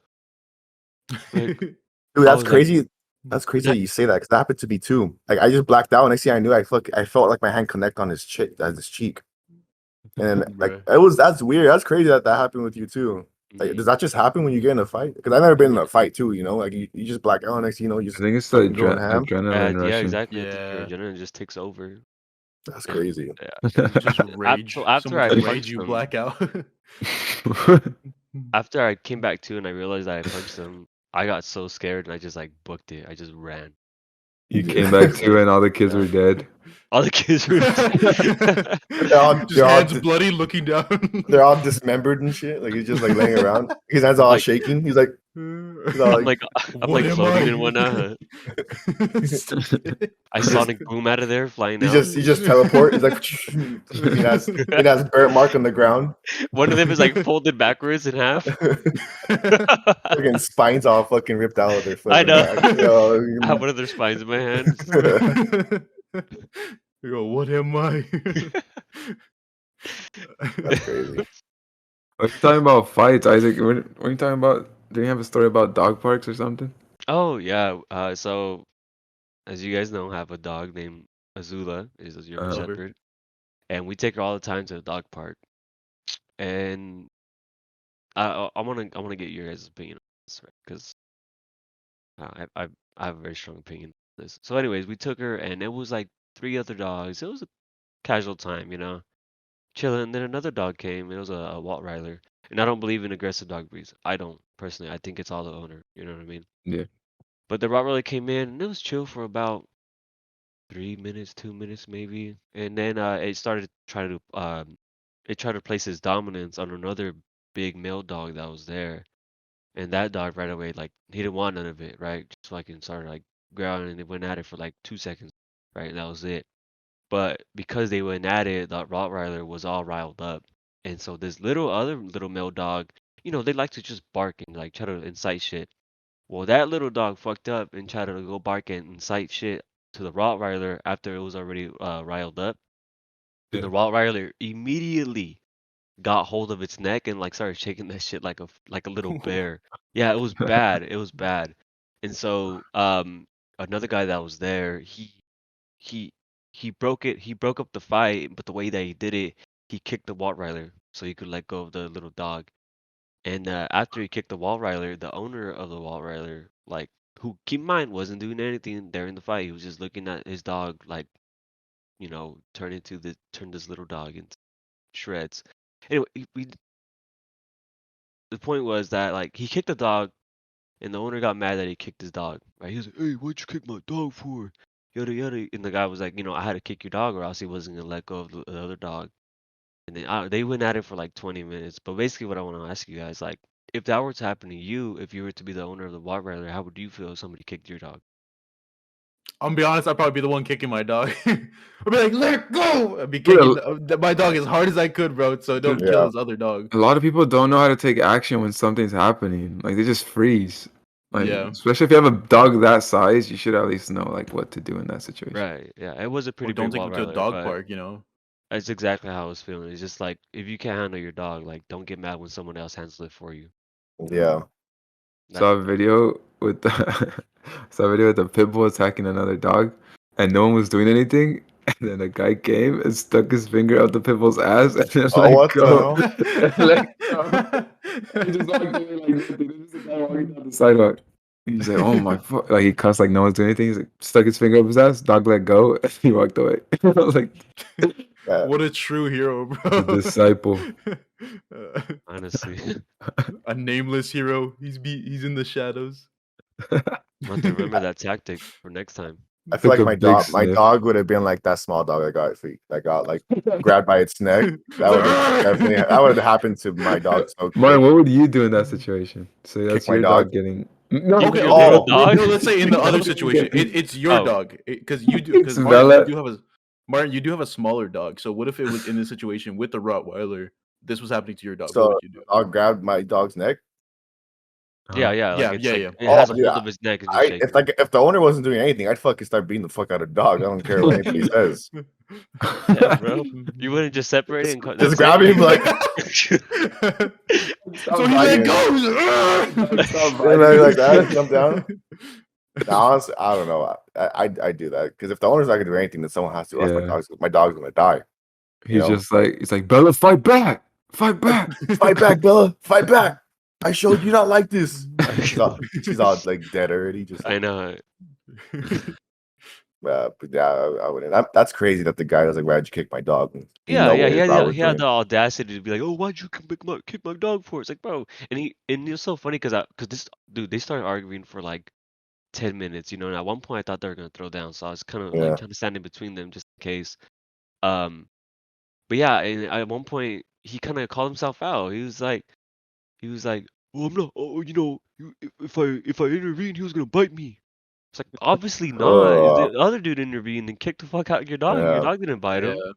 Dude, I that's was like, crazy. That's crazy that, that you say that because that happened to me too. Like I just blacked out, and next thing I knew, I felt like my hand connect on his cheek, and like Bruh. that's weird. That's crazy that that happened with you too. Like, does that just happen when you get in a fight? Because I've never been in a fight too. You know, like you just black out, next thing you know, you I just think it's the fucking going ham. adrenaline yeah, rushing. exactly. I think your Yeah. adrenaline just takes over. That's crazy. Yeah. You just So rage. So after much I rage, punched you him, black out. after I came back to and I realized that I punched him, I got so scared and I just like booked it. I just ran. You came back to and all the kids Yeah. were dead. All the kids were Just hands bloody, looking down. they're all dismembered and shit. Like he's just like laying around. His hands I'm all like shaking. He's all I'm like, like I'm What like am floating I? and whatnot. Stupid. I he just sonic boom out of there, flying he out. just teleport. He's like he has burnt mark on the ground. One of them is like folded backwards in half. Fucking spines all fucking ripped out of their I fucking know. back. I have one of their spines in my hand. Yo, what am I? That's crazy. Are you talking about fights, Isaac? Were you talking about? Did you have a story about dog parks or something? Oh yeah. So as you guys know, I have a dog named Azula. Is a German Love her. Shepherd, and we take her all the time to the dog park. And I wanna get your guys' opinion on this, right? Because I have a very strong opinion on this. So anyways, we took her, and it was like three other dogs. It was a casual time, chilling. Then another dog came. It was a Rottweiler. And I don't believe in aggressive dog breeds. I don't personally. I think it's all the owner. You know what I mean? Yeah. But the Rottweiler came in, and it was chill for about 3 minutes, 2 minutes maybe, and then it tried to place its dominance on another big male dog that was there, and that dog right away like he didn't want none of it, right? Just fucking started like growling, and they went at it for like 2 seconds, right? And that was it. But because they went at it, the Rottweiler was all riled up, and so this other little male dog, they like to just bark and like try to incite shit. Well, that little dog fucked up and tried to go bark and incite shit to the Rottweiler after it was already riled up. And the Yeah. Rottweiler immediately got hold of its neck and like started shaking that shit like a little bear. Yeah, it was bad. It was bad. And so another guy that was there, he he broke up the fight, but the way that he did it, he kicked the Rottweiler so he could let go of the little dog. And after he kicked the Rottweiler, the owner of the Rottweiler, like, who keep in mind wasn't doing anything during the fight. He was just looking at his dog, like, turn this little dog into shreds. Anyway, the point was that like he kicked the dog, and the owner got mad that he kicked his dog. Right? He was like, "Hey, what'd you kick my dog for?" Yada yada. And the guy was like, I had to kick your dog, or else he wasn't gonna let go of the other dog. And then they went at it for like 20 minutes. But basically, what I want to ask you guys, like, if that were to happen to you, if you were to be the owner of the Rottweiler, how would you feel if somebody kicked your dog? I'm gonna be honest, I'd probably be the one kicking my dog. I'd be like, let go! I'd be Dude, kicking my dog as hard as I could, bro, so it don't Yeah. kill his other dog. a lot of people don't know how to take action when something's happening. Like they just freeze. Like Yeah. especially if you have a dog that size, you should at least know like what to do in that situation. Right. Yeah. It was a Or pretty don't big take him to a Rottweiler, dog but park, you know? that's exactly how I was feeling. It's just like if you can't handle your dog, like don't get mad when someone else handles it for you. Yeah. That's Saw a the thing. video with saw a video with a pit bull attacking another dog, and no one was doing anything. And then a guy came and stuck his finger out the pit bull's ass and then Oh, let what the go. hell? And let go. And just walked away like nothing. There's just a guy walking down the sidewalk. He's like, "Oh my fuck!" Like he cussed like no one's doing anything. He's like stuck his finger up his ass. Dog let go. And he walked away. I was like, Yeah. What a true hero, the bro. disciple. honestly. A nameless hero. He's in the shadows. I'll have to remember that tactic for next time. I feel Took like a big my sniff. dog would have been like that small dog that got like grabbed by its neck. That would have definitely that would have happened to my dog so Martin, quick. what would you do in that situation? So Kick that's my your dog. dog getting. No, Even Okay, your okay. little Oh, dog? No, let's say in the Your other dog situation, getting- it's your Oh. dog because you do It's because Martin, Bella. you do have a Martin, you do have a smaller dog. So what if it was in this situation with the Rottweiler? This was happening to your dog. What so would you do? I'll grab my dog's neck. Yeah, Uh-huh. yeah, like Yeah, it's yeah, like yeah. it Oh has a yeah, hold of his neck and just shake it. if the owner wasn't doing anything, I'd fucking start beating the fuck out of the dog. I don't care what anybody says. Yeah, bro. You wouldn't just separate it and Just that's grab it? him like So he let go. like that, jump down. Now, honestly, I don't know. I do that because if the owner's not gonna do anything, then someone has to. Else Yeah. my dog's gonna die. He's know? he's like, Bella, fight back, fight back. Fight back, Bella. Fight back. I showed you not like this. She's all like dead already. Just I like, know. but yeah, I wouldn't. That's crazy that the guy was like, "Why'd you kick my dog?" And he Yeah, know yeah, what his dog was he had doing. the audacity to be like, "Oh, why'd you kick my dog for?" It's like, bro, and it was so funny because this dude, they started arguing for like 10 minutes, you know, and at one point I thought they were gonna throw down, so I was kind of Yeah. standing between them just in case. But yeah, and at one point he kind of called himself out. He was like, "Well, I'm not. Oh, you know, if I intervene, he was gonna bite me." It's like obviously not. The other dude intervened and kicked the fuck out your dog. Your Yeah. dog didn't bite him. Yeah,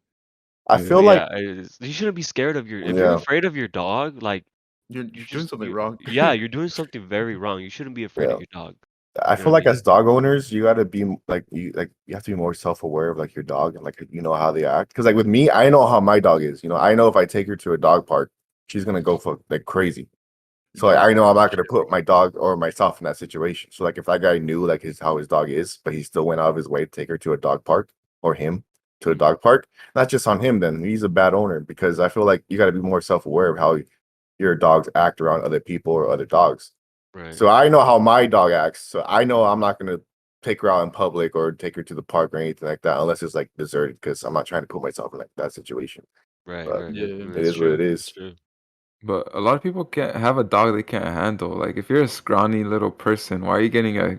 I Yeah. feel But like yeah, you shouldn't be scared of if you're yeah, afraid of your dog, like you're you doing just something wrong. yeah, you're doing something very wrong. You shouldn't be afraid yeah. of your dog. I You know feel what I like mean? as dog owners, you gotta be you have to be more self aware of like your dog and like you know how they act. Because like with me, I know how my dog is. You know, I know if I take her to a dog park, she's gonna go for like crazy. So like, Yeah. I know I'm not gonna put my dog or myself in that situation. So like if that guy knew like how his dog is, but he still went out of his way to take her to a dog park or him to a dog park, not just on him. Then he's a bad owner because I feel like you got to be more self aware of how your dogs act around other people or other dogs. Right. So I know how my dog acts. So I know I'm not gonna take her out in public or take her to the park or anything like that unless it's like deserted because I'm not trying to put myself in like that situation. Right, But right. Yeah. I mean, it that's is what true. it That's is. true. But a lot of people can't have a dog they can't handle. Like if you're a scrawny little person, why are you getting a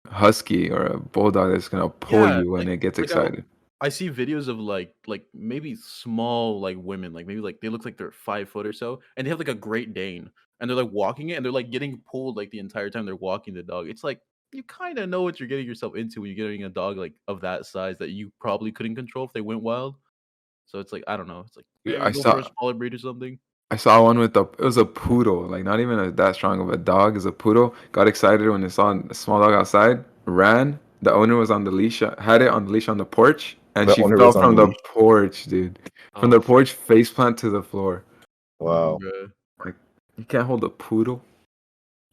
husky or a bulldog that's gonna pull Yeah, you when it gets like excited? I see videos of like maybe small like women, like maybe like they look like they're 5 foot or so, and they have like a Great Dane, and they're like walking it, and they're like getting pulled like the entire time they're walking the dog. It's like you kind of know what you're getting yourself into when you're getting a dog like of that size that you probably couldn't control if they went wild. So it's like I don't know. It's like Yeah, maybe go for a smaller breed or something. I saw one with it was a poodle, like not even that strong of a dog, is a poodle. Got excited when it saw a small dog outside, ran. The owner was on the leash, had it on the leash on the porch, and The she owner fell was on from the the leash. porch, dude. From Oh, the porch, face plant to the floor. Wow. Bruh. Like you can't hold a poodle.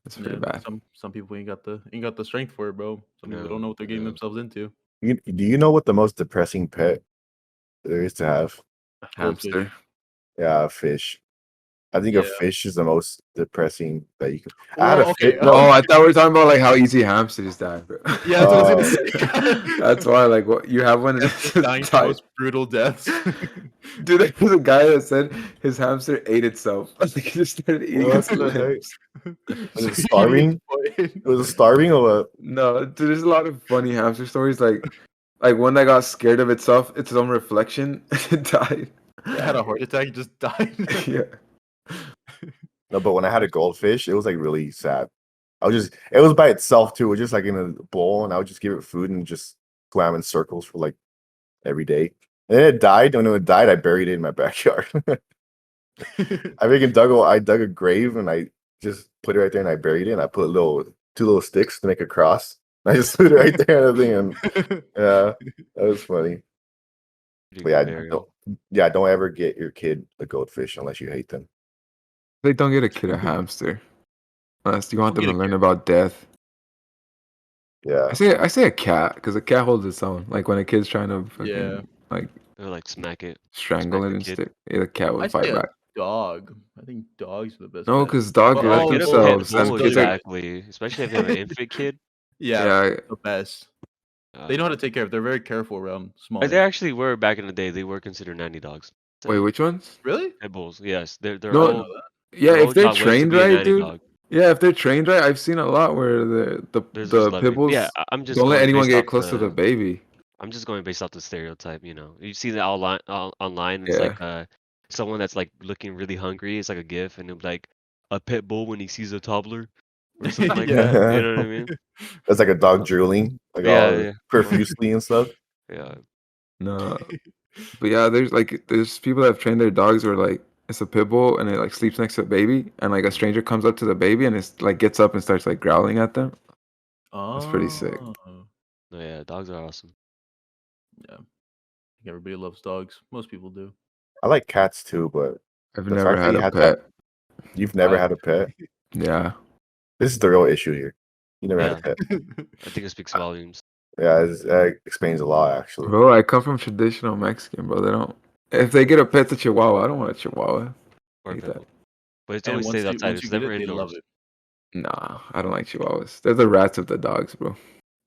It's pretty Yeah, bad. some people ain't got the strength for it, bro. Some people don't know what they're getting no. themselves into. Do you know what the most depressing pet there is to have? Goldfish. Hamster. Yeah, a fish. I think Yeah. a fish is the most depressing that you can. I Well, had a okay, fish. No, Oh, I thought we were talking about like how easy hamsters die, bro. Yeah, that's what I was gonna say. That's why, like, what you have one and That's it just just dying the died. most brutal deaths. Dude, there was a guy that said his hamster ate itself. Like he just started eating What its the heck? limbs. Was it starving? It was starving or what? No, dude, there's a lot of funny hamster stories. Like one that got scared of its own reflection, it died. It had a heart attack. It just died. Yeah. No, but when I had a goldfish, it was like really sad. It was by itself too. It was just like in a bowl, and I would just give it food and just swam in circles for like every day. And then it died. And when it died, I buried it in my backyard. I dug a grave and I just put it right there and I buried it. And I put two little sticks to make a cross. I just put it right there and everything. And yeah, that was funny. Pretty But good burial. don't ever get your kid a goldfish unless you hate them. Like, don't get a kid a hamster unless you want Don't them get to a learn about death. Yeah. I say a cat because a cat holds its own. Like when a kid's trying to fucking Yeah. like Or like smack it. strangle Smack it the and kid. stick, the cat would I fight say a back. dog. I think dogs are the best. No, bet. because dogs Well, let Get a pit themselves, and bull, kids are exactly. Especially if you have an infant kid. Yeah, yeah. the best. They know how to take care of. They're very careful around small. They actually were back in the day. They were considered nanny dogs. Wait, which ones? Really? Pit bulls. Yes, they're I No, didn't all know that. Yeah, they're if all they're dog ways to trained be a right, nanny dude. dog. Yeah, if they're trained right, I've seen a lot where There's the just like pit yeah, bulls I'm just don't let going anyone based off get close to the the baby. I'm just going based off the stereotype, you know. You see that online, it's Yeah. like someone that's like looking really hungry. It's like a gif, and it's like a pit bull when he sees a toddler or something like Yeah. that. You know what I mean? It's like a dog drooling, like Yeah, all yeah, profusely and stuff. yeah. No, but yeah, there's people that have trained their dogs where like it's a pit bull and it like sleeps next to a baby and like a stranger comes up to the baby and it's like gets up and starts like growling at them. That's pretty sick. Oh. No, yeah, dogs are awesome. Yeah. I think everybody loves dogs. Most people do. I like cats too, but I've the never fact that had you a had pet. you've never I- had a pet. Yeah. This is the real issue here. You never had Yeah, a pet. I think it speaks volumes. Yeah, that explains a lot actually. Bro, I come from traditional Mexican, bro. They don't. If they get a pet to Chihuahua, I don't want a Chihuahua. Or a Hate pit that. bull. But it's and always stays outside. once you It's get never it, they love indoors. it. Nah, I don't like Chihuahuas. They're the rats of the dogs, bro.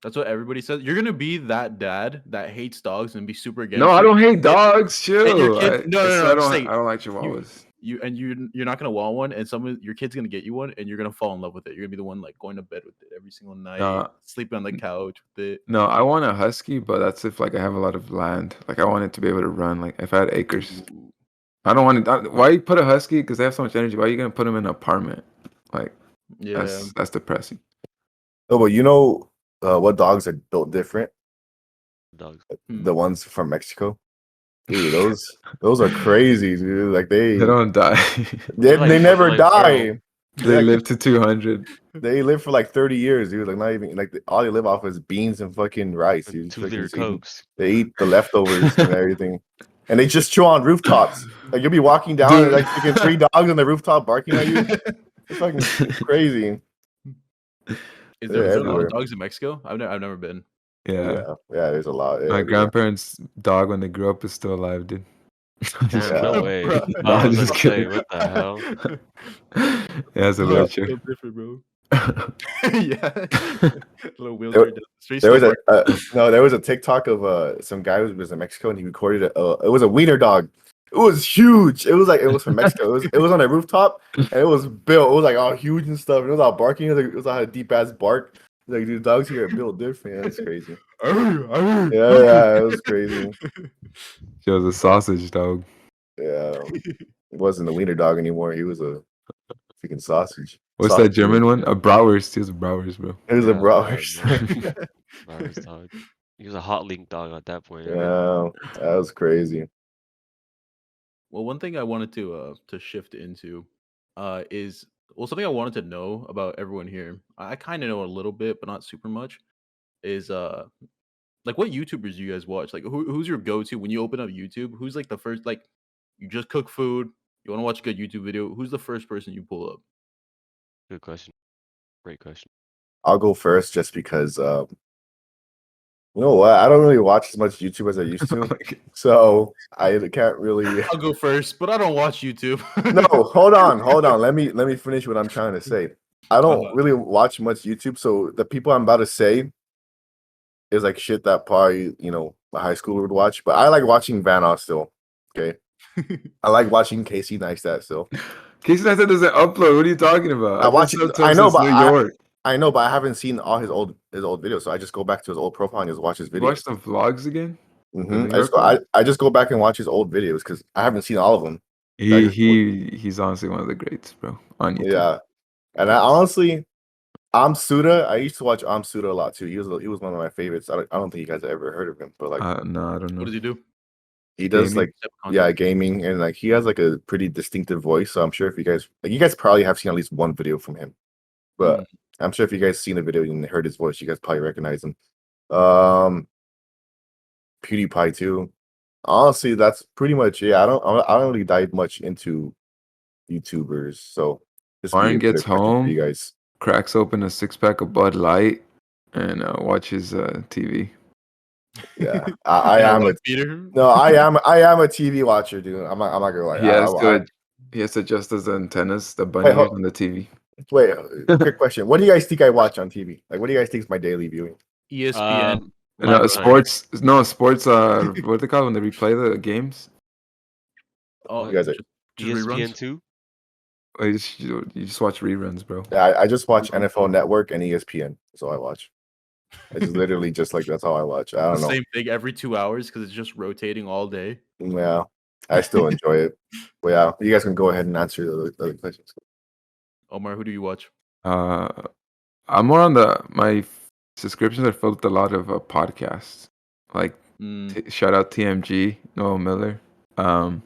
That's what everybody says. You're gonna be that dad that hates dogs and be super against No, I it. don't hate dogs. And your Chill. kid, no. I I'm just don't. saying, I don't like you, Chihuahuas. you're not gonna want one, and your kid's gonna get you one, and you're gonna fall in love with it. You're gonna be the one like going to bed with it every single night, Nah. sleeping on the couch with it. No, I want a husky, but that's if like I have a lot of land. Like I want it to be able to run. Like if I had acres, Ooh. I don't want it. Why you put a husky? Because they have so much energy. Why are you gonna put them in an apartment? Like Yeah. that's depressing. Oh, but you know what dogs are built different? Dogs. The ones from Mexico. Dude, those are crazy, dude. Like They don't die. They're like they fucking never like feral. die. They Like, live to 200. they live for like 30 years, dude. Like not even like all they live off is beans and fucking rice, dude. And Fucking 2 liter just eating- cokes. They eat the leftovers and everything. And they just chew on rooftops. Like you'll be walking down and Dude. like freaking 3 dogs on the rooftop barking at you. It's fucking crazy. Is They're there a lot everywhere. of dogs in Mexico? I've never been. Yeah. Yeah, there's a lot. Yeah, My yeah. grandparents' dog when they grew up is still alive, dude. Damn, Yeah. no way. Bro. No, I I'm was just about to say, kidding. what the hell? Yeah, it's a Bro, wheelchair. so different, bro. Yeah. Little wheelchair down the street. There was still there was a TikTok of some guy who was in Mexico and he recorded it. It was a wiener dog. It was huge. It was from Mexico. It was on a rooftop and it was built. It was like all huge and stuff. And it was all barking. It was all a deep ass bark. Like dude, dogs here are built different. That's crazy. Yeah, it was crazy. She was a sausage dog. Yeah, it wasn't a wiener dog anymore. He was a freaking sausage. What's Sausage that German one? A Bratwurst. He was a Bratwurst, bro. It was a Yeah, bratwurst. Virus dog. He was a hot link dog at that point. Right? Yeah, that was crazy. Well, one thing I wanted to shift into is something I wanted to know about everyone here. I kind of know a little bit, but not super much. Is like what YouTubers do you guys watch? Like who's your go-to when you open up YouTube? Who's like the first like you just cook food, you want to watch a good YouTube video, who's the first person you pull up? Good question. Great question. I'll go first just because you know what? I don't really watch as much YouTube as I used to. So I can't really I'll go first, but I don't watch YouTube. No, hold on. Let me finish what I'm trying to say. I don't Uh-huh. really watch much YouTube, so the people I'm about to say is like shit that probably, a high schooler would watch. But I like watching Vanoss still. Okay. I like watching Casey Neistat still. Casey Neistat doesn't upload. What are you talking about? I watch it. I've been I know, since but New York. I know, but I haven't seen all his old videos, so I just go back to his old profile and just watch his You videos. watch the vlogs again? The New York I just go back and watch his old videos because I haven't seen all of them. He's honestly one of the greats, bro. On YouTube. Yeah, and I honestly, Amsuda, I used to watch Amsuda a lot too. He was one of my favorites. I don't think you guys have ever heard of him, but like No, I don't know. What does he do? he does gaming? like gaming, and like he has like a pretty distinctive voice. So I'm sure if you guys probably have seen at least one video from him, but I'm sure if you guys seen the video and heard his voice, you guys probably recognize him. PewDiePie too. Honestly, that's pretty much it. I don't really dive much into YouTubers, so this would be Martin a better gets question for home, you guys. cracks open a 6-pack of Bud Light, and watches TV. Yeah, I am a Peter. no, I am a TV watcher, dude. I'm not gonna lie. He has to adjust his antennas, the bunny Wait, ears on the TV. Wait, quick question. What do you guys think I watch on TV? Like, what do you guys think is my daily viewing? ESPN. No, Live sports. No, sports. What are they called when they replay the games? Oh, What? You guys are. just ESPN reruns. two? You just watch reruns, bro. Yeah, I just watch Reruns, NFL bro. Network and ESPN. That's all I watch. It's literally just like that's how I watch. I The don't know. same thing every 2 hours because it's just rotating all day. Yeah, I still enjoy it. But yeah, you guys can go ahead and answer the other questions. Omar, who do you watch? Uh, I'm more on my subscriptions are filled with a lot of podcasts. Like Mm, shout out TMG, Noel Miller. Um,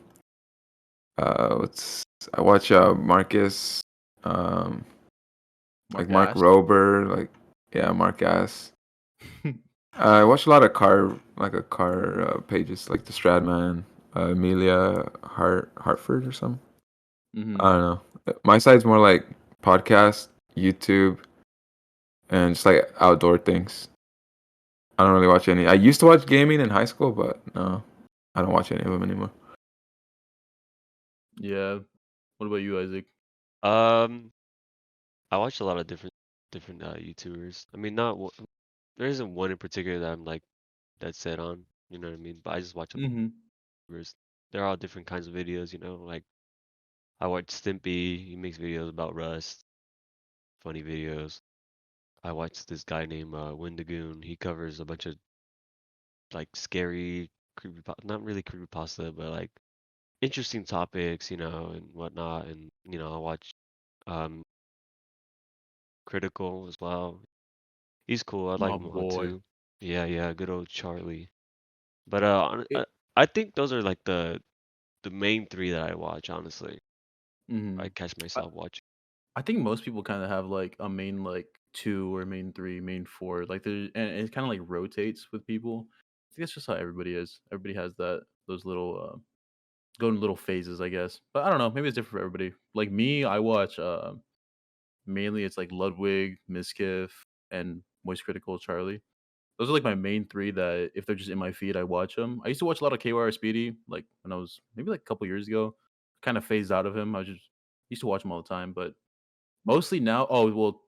what's I watch Marcus, um, like Mark Ass. Rober, like yeah, Mark Ass. I watch a lot of car pages like the Stradman, Amelia Hartford or something. Mhm. I don't know. My side's more like podcast, YouTube, and just like outdoor things. I don't really watch any. I used to watch gaming in high school, but no, I don't watch any of them anymore. Yeah. What about you, Isaac? Um, I watch a lot of different YouTubers. I mean, there isn't one in particular that I'm like dead set on. You know what I mean? But I just watch Mhm. YouTubers. They're all different kinds of videos. You know, like I watch Stimpy. He makes videos about Rust, funny videos. I watch this guy named Wendigoon. He covers a bunch of like scary not really creepypasta, but like interesting topics, you know, and whatnot. And you know, I watch um Critical as well. He's cool. I like My him a lot boy. too. Yeah, yeah, good old Charlie. But It, I think those are like the main three that I watch. Honestly, I mhm. catch I, myself watching. I think most people kind of have like a main like two or main three, main four. Like there, and it kind of like rotates with people. I think that's just how everybody is. Everybody has those little going little phases, I guess. But I don't know. Maybe it's different for everybody. Like me, I watch mainly it's like Ludwig, Miskiff, and Moist Critical Charlie. Those are like my main three that if they're just in my feed, I watch them. I used to watch a lot of KYR Speedy, like when I was maybe like a couple years ago. Kind of phased out of him. I just used to watch him all the time, but mostly now. Oh well,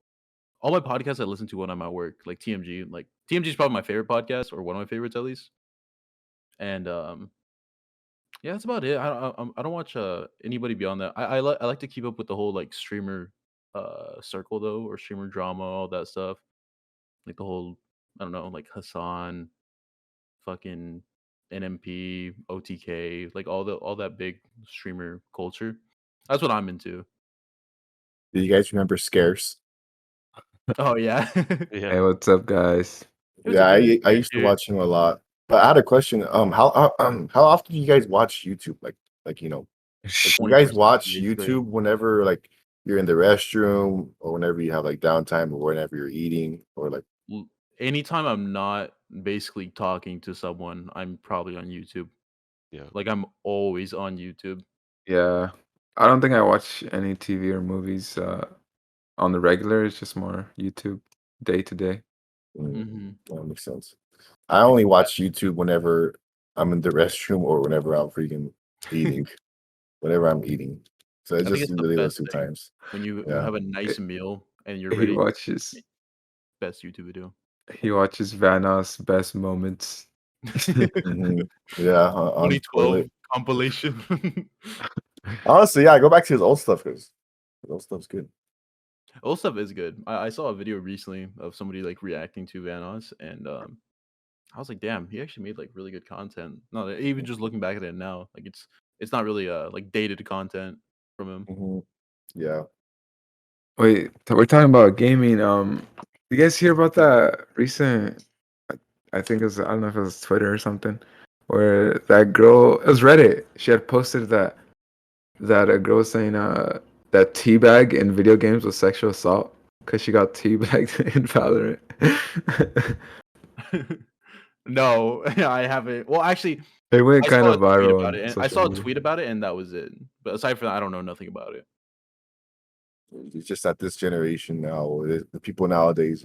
all my podcasts I listen to when I'm at work, like TMG. Like TMG is probably my favorite podcast, or one of my favorites at least. And yeah, that's about it. I don't watch anybody beyond that. I like to keep up with the whole like streamer circle though, or streamer drama, all that stuff. Like the whole I don't know, like Hassan, fucking NMP, OTK, like all that big streamer culture. That's what I'm into. Do you guys remember Scarce? Oh yeah. Yeah. Hey, what's up, guys? What's Yeah, up, guys? I used to watch him a lot. But I had a question. How often do you guys watch YouTube? Like like you guys 24/7 watch days straight. YouTube whenever like you're in the restroom or whenever you have like downtime or whenever you're eating or like. L- Anytime I'm not basically talking to someone, I'm probably on YouTube. Yeah. Like I'm always on YouTube. Yeah, I don't think I watch any TV or movies on the regular. It's just more YouTube day to day. Hmm That makes sense. I only watch YouTube whenever I'm in the restroom or whenever I'm freaking eating. Whenever I'm eating. So it's I think just it's the really those best two thing times. when you Yeah. have a nice meal and you're He ready. watches Best YouTube video. he watches Vanos best moments. Mhm. Yeah, on the 2012 toilet. compilation. Honestly, yeah, I go back to his old stuff because old stuff's good. Old stuff is good. I saw a video recently of somebody like reacting to Vanos, and I was like, damn, he actually made like really good content. No, even just looking back at it now, like it's not really like dated content from him. Hmm. Yeah. Wait, we're talking about gaming. You guys hear about that recent? I I think it was, I don't know if it was Twitter or something, where that girl, it was Reddit. She had posted that a girl was saying that teabag in video games was sexual assault because she got teabagged in Valorant. No, I haven't. Well, actually, It went I kind saw of a tweet viral about on it, and I social saw a media. tweet about it, and that was it. But aside from that, I don't know nothing about it. It's just at this generation now, the people nowadays,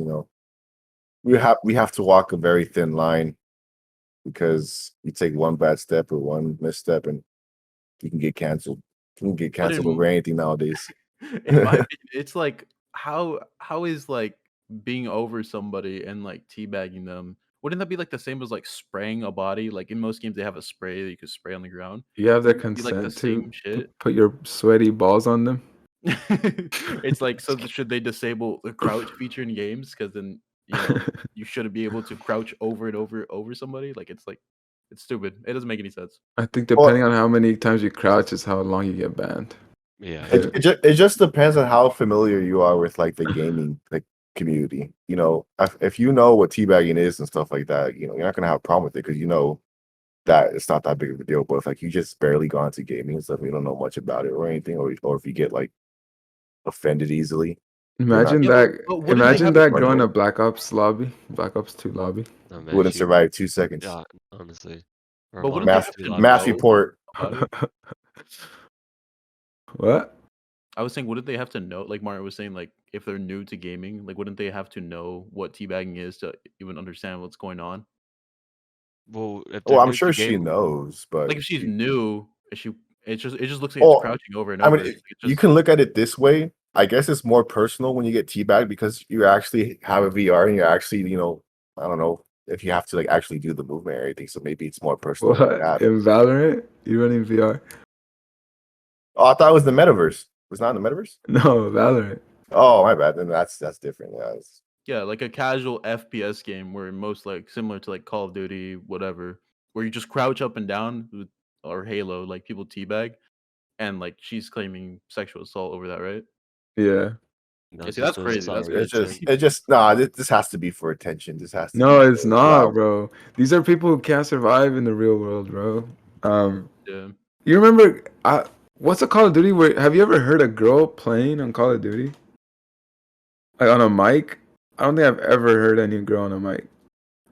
we have to walk a very thin line because you take one bad step or one misstep and you can get canceled. You can get But canceled over anything nowadays. in my opinion, it's like how is like being over somebody and like teabagging them wouldn't that be like the same as like spraying a body? Like in most games, they have a spray that you could spray on the ground. You have their Wouldn't it be like the consent to same shit? put your sweaty balls on them. It's like, so should they disable the crouch feature in games? Because then you shouldn't be able to crouch over and over somebody. Like it's stupid. It doesn't make any sense. I think Well, depending on how many times you crouch is how long you get banned. Yeah. it just depends on how familiar you are with like the gaming like community. If you know what teabagging is and stuff like that, you're not gonna have a problem with it because that it's not that big of a deal. But if like you just barely gone into gaming and stuff, you don't know much about it or anything, or if you get like offended easily, you're not Imagine Yeah, that. but wouldn't they Imagine have a that Right. going to note? Black Ops lobby, Black Ops 2 lobby. No, you man, wouldn't shoot. survive 2 seconds. Yeah, honestly. Or But Modern wouldn't they Mass have Warfare to lobby. mass know report. about it? What? I was saying, wouldn't they have to know? Like Mario was saying, like if they're new to gaming, like wouldn't they have to know what teabagging is to even understand what's going on? Well, if they're Well, I'm new to sure she game, knows, but Like if she's new, is she? It just looks like it's well, crouching over and I mean, over. It's you just can look at it this way. I guess it's more personal when you get teabagged because you actually have a VR and you're actually, I don't know if you have to like actually do the movement or anything. So maybe it's more personal like What? that. In Valorant? You running VR? Oh, I thought it was the metaverse. Was not in the metaverse? No, Valorant. Oh, my bad. Then that's different. yeah, like a casual FPS game where most like similar to like Call of Duty, whatever, where you just crouch up and down or Halo, like people teabag, and like she's claiming sexual assault over that, right? Yeah. Yeah, see, that's crazy. That's It's crazy. just nah. This has to be for attention. This has to be No, it's for not, clout. bro. These are people who can't survive in the real world, bro. Yeah. You remember what's a Call of Duty where have you ever heard a girl playing on Call of Duty? Like on a mic? I don't think I've ever heard any girl on a mic.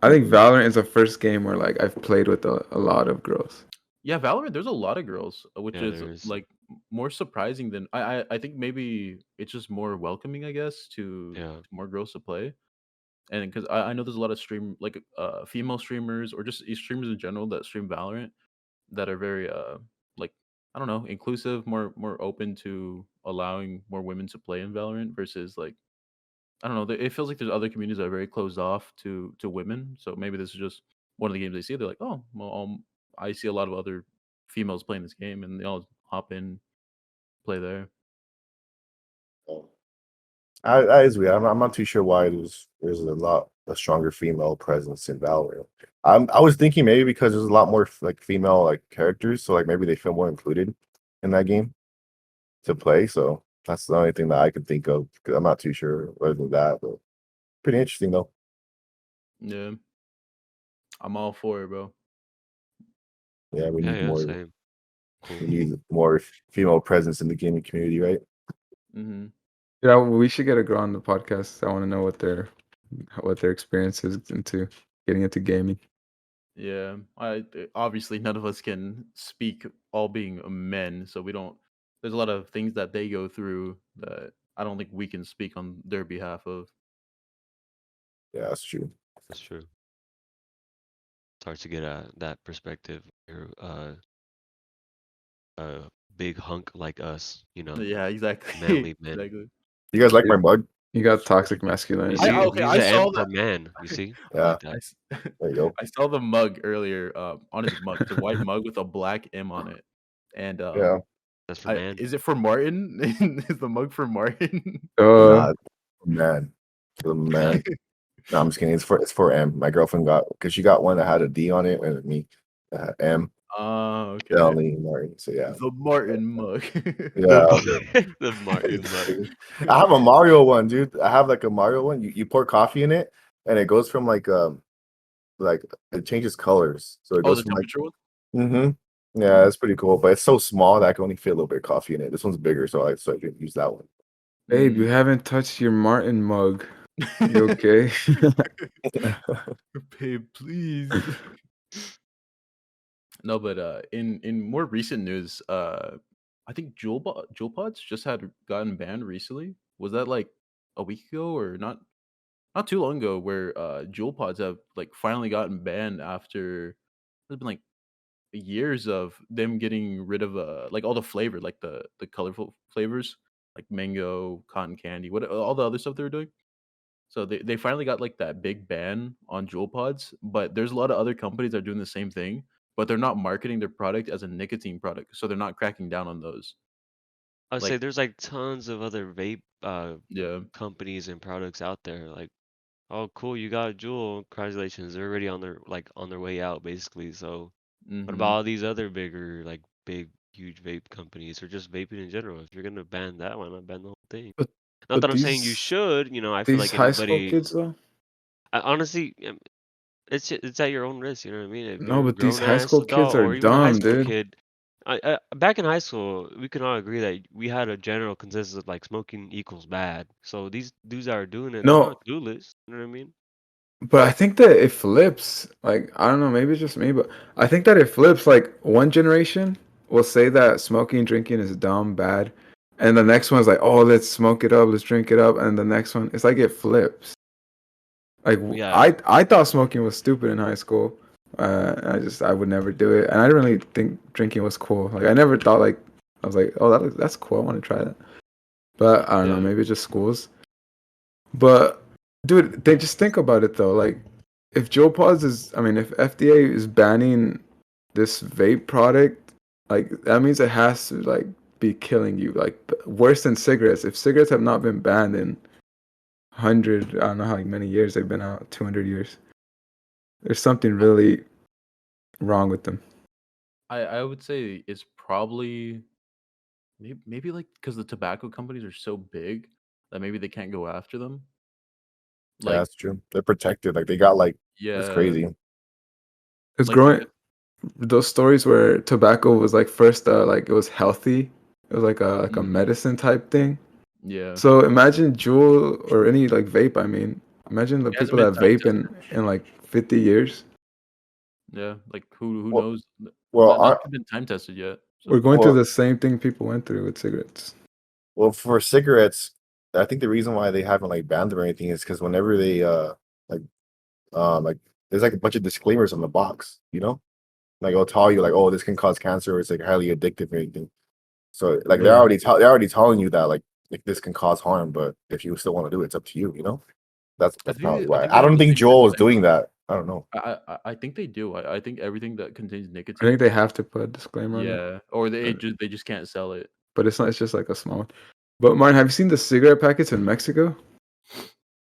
I think Valorant is the first game where like I've played with a lot of girls. Yeah, Valorant, there's a lot of girls, which Yeah, is there is. like more surprising than I think maybe it's just more welcoming, I guess, Yeah. to more girls to play. And because I know there's a lot of female streamers or just streamers in general that stream Valorant that are very like I don't know, inclusive, more open to allowing more women to play in Valorant versus like I don't know, it feels like there's other communities that are very closed off to women. So maybe this is just one of the games they see. They're like, oh, well, I see a lot of other females playing this game, and they all hop in, play there. That is weird. I'm not too sure why there's a stronger female presence in Valorant. I was thinking maybe because there's a lot more like female like characters, so like maybe they feel more included in that game to play. So that's the only thing that I can think of. Because I'm not too sure other than that, but pretty interesting though. Yeah, I'm all for it, bro. Yeah, we Yeah, need yeah, more. same. We Cool. need more female presence in the gaming community, right? Hmm. Yeah, well, we should get a girl on the podcast. I want to know what their experience is into getting into gaming. Yeah, obviously none of us can speak all being men, so we don't. There's a lot of things that they go through that I don't think we can speak on their behalf of. Yeah, that's true. That's true. It's hard to get that perspective. You're a big hunk like us, Yeah, exactly, manly men. exactly. You guys like my mug? You got toxic You masculinity. see, it Okay, means I an M saw for that. man. You see? I Yeah, like I, that. s- there you go. I saw the mug earlier on his mug. It's a white mug with a black M on it. And Yeah, That's for man. is it for Martin? Is the mug for Martin? nah, man, man. No, I'm just kidding. It's for M. My girlfriend got because she got one that had a D on it and me M. Oh, okay. Definitely Martin. So yeah, The Martin mug. yeah. The Martin mug. I have a Mario one, dude. I have like a Mario one. You pour coffee in it, and it goes from like it changes colors. So it Oh, goes the from like temperature one? yeah, it's pretty cool. But it's so small that I can only fit a little bit of coffee in it. This one's bigger, so I can use that one. Babe, you haven't touched your Martin mug. You okay? Babe, please. No, but in more recent news, I think Juul pods just had gotten banned recently. Was that like a week ago or not too long ago where Juul pods have like finally gotten banned after it's been like years of them getting rid of like all the flavor, like the colorful flavors, like mango, cotton candy, what all the other stuff they were doing. So they finally got like that big ban on Juul pods, but there's a lot of other companies that are doing the same thing, but they're not marketing their product as a nicotine product, so they're not cracking down on those. I'd say Like, there's like tons of other vape yeah, companies and products out there. Like, oh cool, you got Juul. Congratulations, they're already on their way out basically. So what about mm-hmm. all these other bigger like big huge vape companies or just vaping in general? If you're gonna ban that, why not ban the whole thing? But Not but that I'm saying you should, I feel these like high school anybody kids though. honestly it's at your own risk, you know what I mean? If No, you're a but these grown high ass school kids adult are or even a high dumb, school dude. kid, back in high school, we can all agree that we had a general consensus of like smoking equals bad. So these dudes that are doing it, they're not No, clueless. You know what I mean? but I think that it flips. Like, I don't know, maybe it's just me, but I think that it flips. Like, one generation will say that smoking and drinking is dumb, bad. And the next one's like, oh, let's smoke it up, let's drink it up. And the next one, it's like it flips. Like, Yeah, I thought smoking was stupid in high school. I would never do it. And I didn't really think drinking was cool. Like, I never thought, like, I was like, oh, that's cool. I want to try that. But I don't know, yeah. maybe it's just schools. But dude, they just think about it though. Like, if Joe Pods is, I mean, if FDA is banning this vape product, like that means it has to like be killing you, like worse than cigarettes. If cigarettes have not been banned in 100, I don't know how many years they've been out, 200 years. There's something really wrong with them. I would say it's probably maybe like because the tobacco companies are so big that maybe they can't go after them. Yeah, Like, that's true. They're protected. Like they got like it's yeah, crazy. Because like growing those stories where tobacco was like first, like it was healthy, it was like a mhm, medicine type thing. yeah, So imagine Juul or any like vape. I mean, imagine the it hasn't people been that time vape tested. in like 50 years. Yeah, like who Well, knows? well, Nothing's been time tested yet. We're So going through well, the same thing people went through with cigarettes. well, for cigarettes, I think the reason why they haven't like banned them or anything is because whenever they like like there's like a bunch of disclaimers on the box, you know, like it'll tell you like, oh, this can cause cancer, or it's like highly addictive or anything. So like Yeah, they're already telling you that like this can cause harm, but if you still want to do it, it's up to you, you know. That's probably I why. think I they have don't those think same Joel is disclaimers. doing that. I don't know. I think they do. I think everything that contains I think nicotine, they have to put a disclaimer on it, yeah, or but, they just can't sell it. but it's not. It's just like a small one. But Martin, have you seen the cigarette packets in Mexico?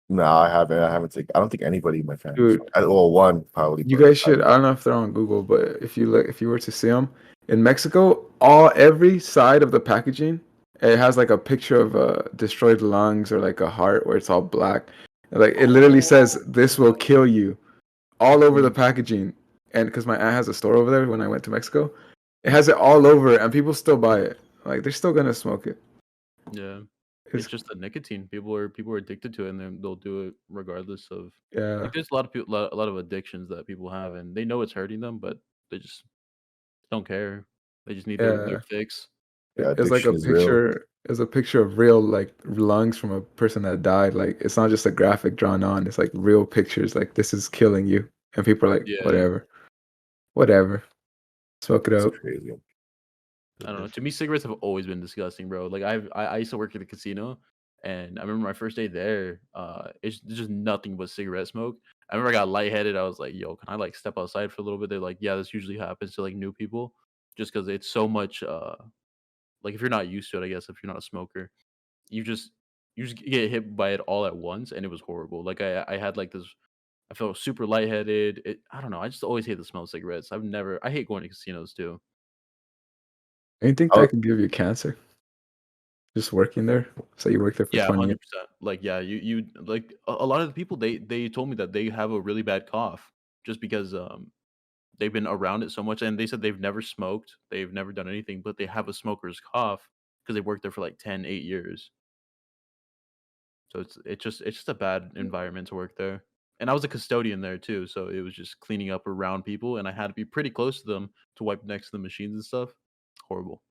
No, I haven't. I haven't taken. I don't think anybody in my family. Dude, Well, one probably, you but guys should. I don't know if they're on Google, but if you were to see them in Mexico, every side of the packaging, it has like a picture of destroyed lungs or like a heart where it's all black. Like it literally says, "This will kill you," all over the Mm, packaging. And because my aunt has a store over there, when I went to Mexico, it has it all over, and people still buy it. Like they're still gonna smoke it. yeah, it's It's just the nicotine. People are addicted to it, and they'll do it regardless of. yeah, Like, there's a lot of people, a lot of addictions that people have, and they know it's hurting them, but they just don't care. They just need their yeah. fix. yeah, It's like a addiction is real. picture. It's a picture of real like lungs from a person that died. Like it's not just a graphic drawn on. It's like real pictures. Like this is killing you, and people are like, Yeah, whatever, whatever, smoke it It's up. crazy. I don't know. To me, cigarettes have always been disgusting, bro. Like I used to work at a casino, and I remember my first day there. It's just nothing but cigarette smoke. I remember I got lightheaded. I was like, "Yo, can I like step outside for a little bit?" They're like, "Yeah, this usually happens to like new people, just because it's so much. Like if you're not used to it, I guess if you're not a smoker, you just you just get hit by it all at once, and it was horrible. Like I had like this. I felt super lightheaded. I don't know. I just always hate the smell of cigarettes. I hate going to casinos too. And you think Oh, that could give you cancer? Just working there. So you worked there for Yeah, 20 years. 100%. Like, yeah, you like a lot of the people they told me that they have a really bad cough just because they've been around it so much, and they said they've never smoked, they've never done anything, but they have a smoker's cough because they worked there for like 10, 8 years. So it's just a bad environment to work there. And I was a custodian there too, so it was just cleaning up around people, and I had to be pretty close to them to wipe next to the machines and stuff. Horrible.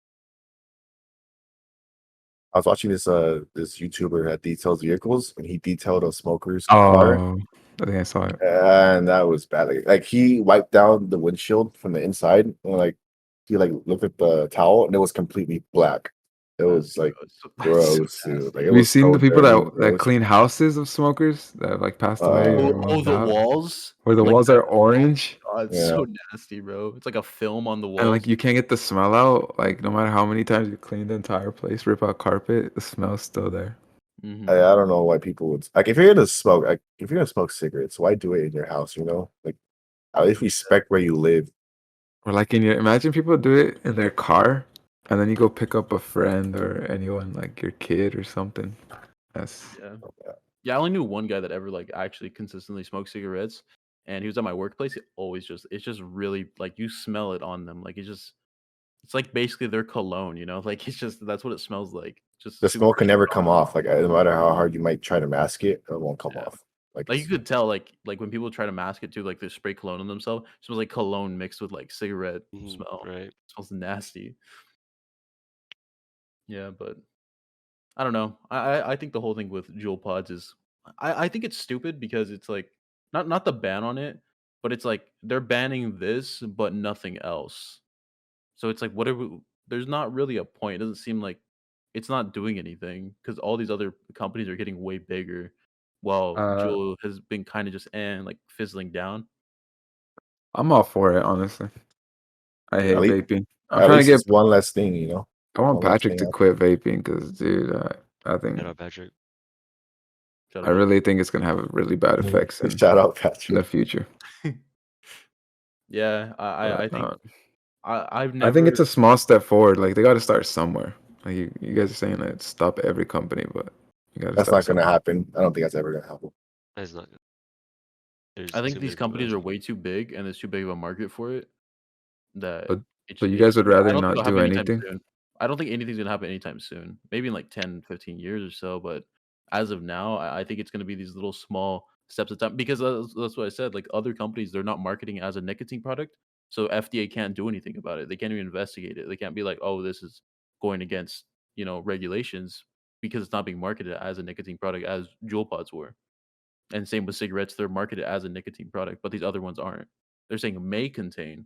I was watching this YouTuber that details vehicles, and he detailed a smoker's car, Oh, I think I saw it. and that was bad. Like he wiped down the windshield from the inside, and like he like looked at the towel, and it was completely black. It was like That's so gross, dude. Like it nasty. Have you was seen so the people dirty and that gross. clean houses of smokers that have like passed away Uh, or Oh, moved the out? walls? Where the Like walls the are orange oh, it's yeah. so nasty, bro. It's like a film on the and walls. like you can't get the smell out. Like no matter how many times you clean the entire place, rip out carpet, the smell's still there. Mhm. I don't know why people would like if you're gonna smoke, like if you're gonna smoke cigarettes, why do it in your house? You know, like at least respect where you live. Or like in your imagine people do it in their car and then you go pick up a friend or anyone like your kid or something. That's Yeah. Yeah, I only knew one guy that ever like actually consistently smoked cigarettes, and he was at my workplace. It always just it's just really like you smell it on them. Like it's like basically their cologne, you know? Like it's just that's what it smells like. Just The super smoke can never strong. come off. Like no matter how hard you might try to mask it, it won't come Yeah. off. Like Like you it's could tell like when people try to mask it too, like they spray cologne on themselves, it smells like cologne mixed with like cigarette smell. Right. It smells nasty. Yeah, but I don't know. I think the whole thing with Juul pods is I think it's stupid because it's like not the ban on it, but it's like they're banning this but nothing else. So it's like whatever there's not really a point. It doesn't seem like it's not doing anything because all these other companies are getting way bigger while uh Juul has been kind of just like fizzling down. I'm all for it, honestly. I Yeah. at hate least vaping. I'm at trying to least get it's one less thing, you know. I want One less Patrick thing to out quit vaping because dude, I think Shout out Patrick. Shut I up, really think it's gonna have really bad there. effects in Shout out the Patrick. future. Yeah, I But think I've I think never it's a small step forward. Like they got to start somewhere. Like you guys are saying that stop every company, but you got to That's start not gonna somewhere. happen. I don't think that's ever gonna happen. That's not good. There's I think too these many companies are competitors. way too big and there's too big of a market for it that But you guys would I rather don't think not it'll do happen anytime anything. soon. I don't think anything's gonna happen anytime soon. Maybe in like 10, 15 years or so, but as of now, I think it's gonna be these little small steps at a time because that's what I said. Like other companies, they're not marketing it as a nicotine product, so FDA can't do anything about it. They can't even investigate it. They can't be like, oh, this is going against regulations because it's not being marketed as a nicotine product as Juul pods were. And same with cigarettes, they're marketed as a nicotine product, but these other ones aren't. They're saying may contain,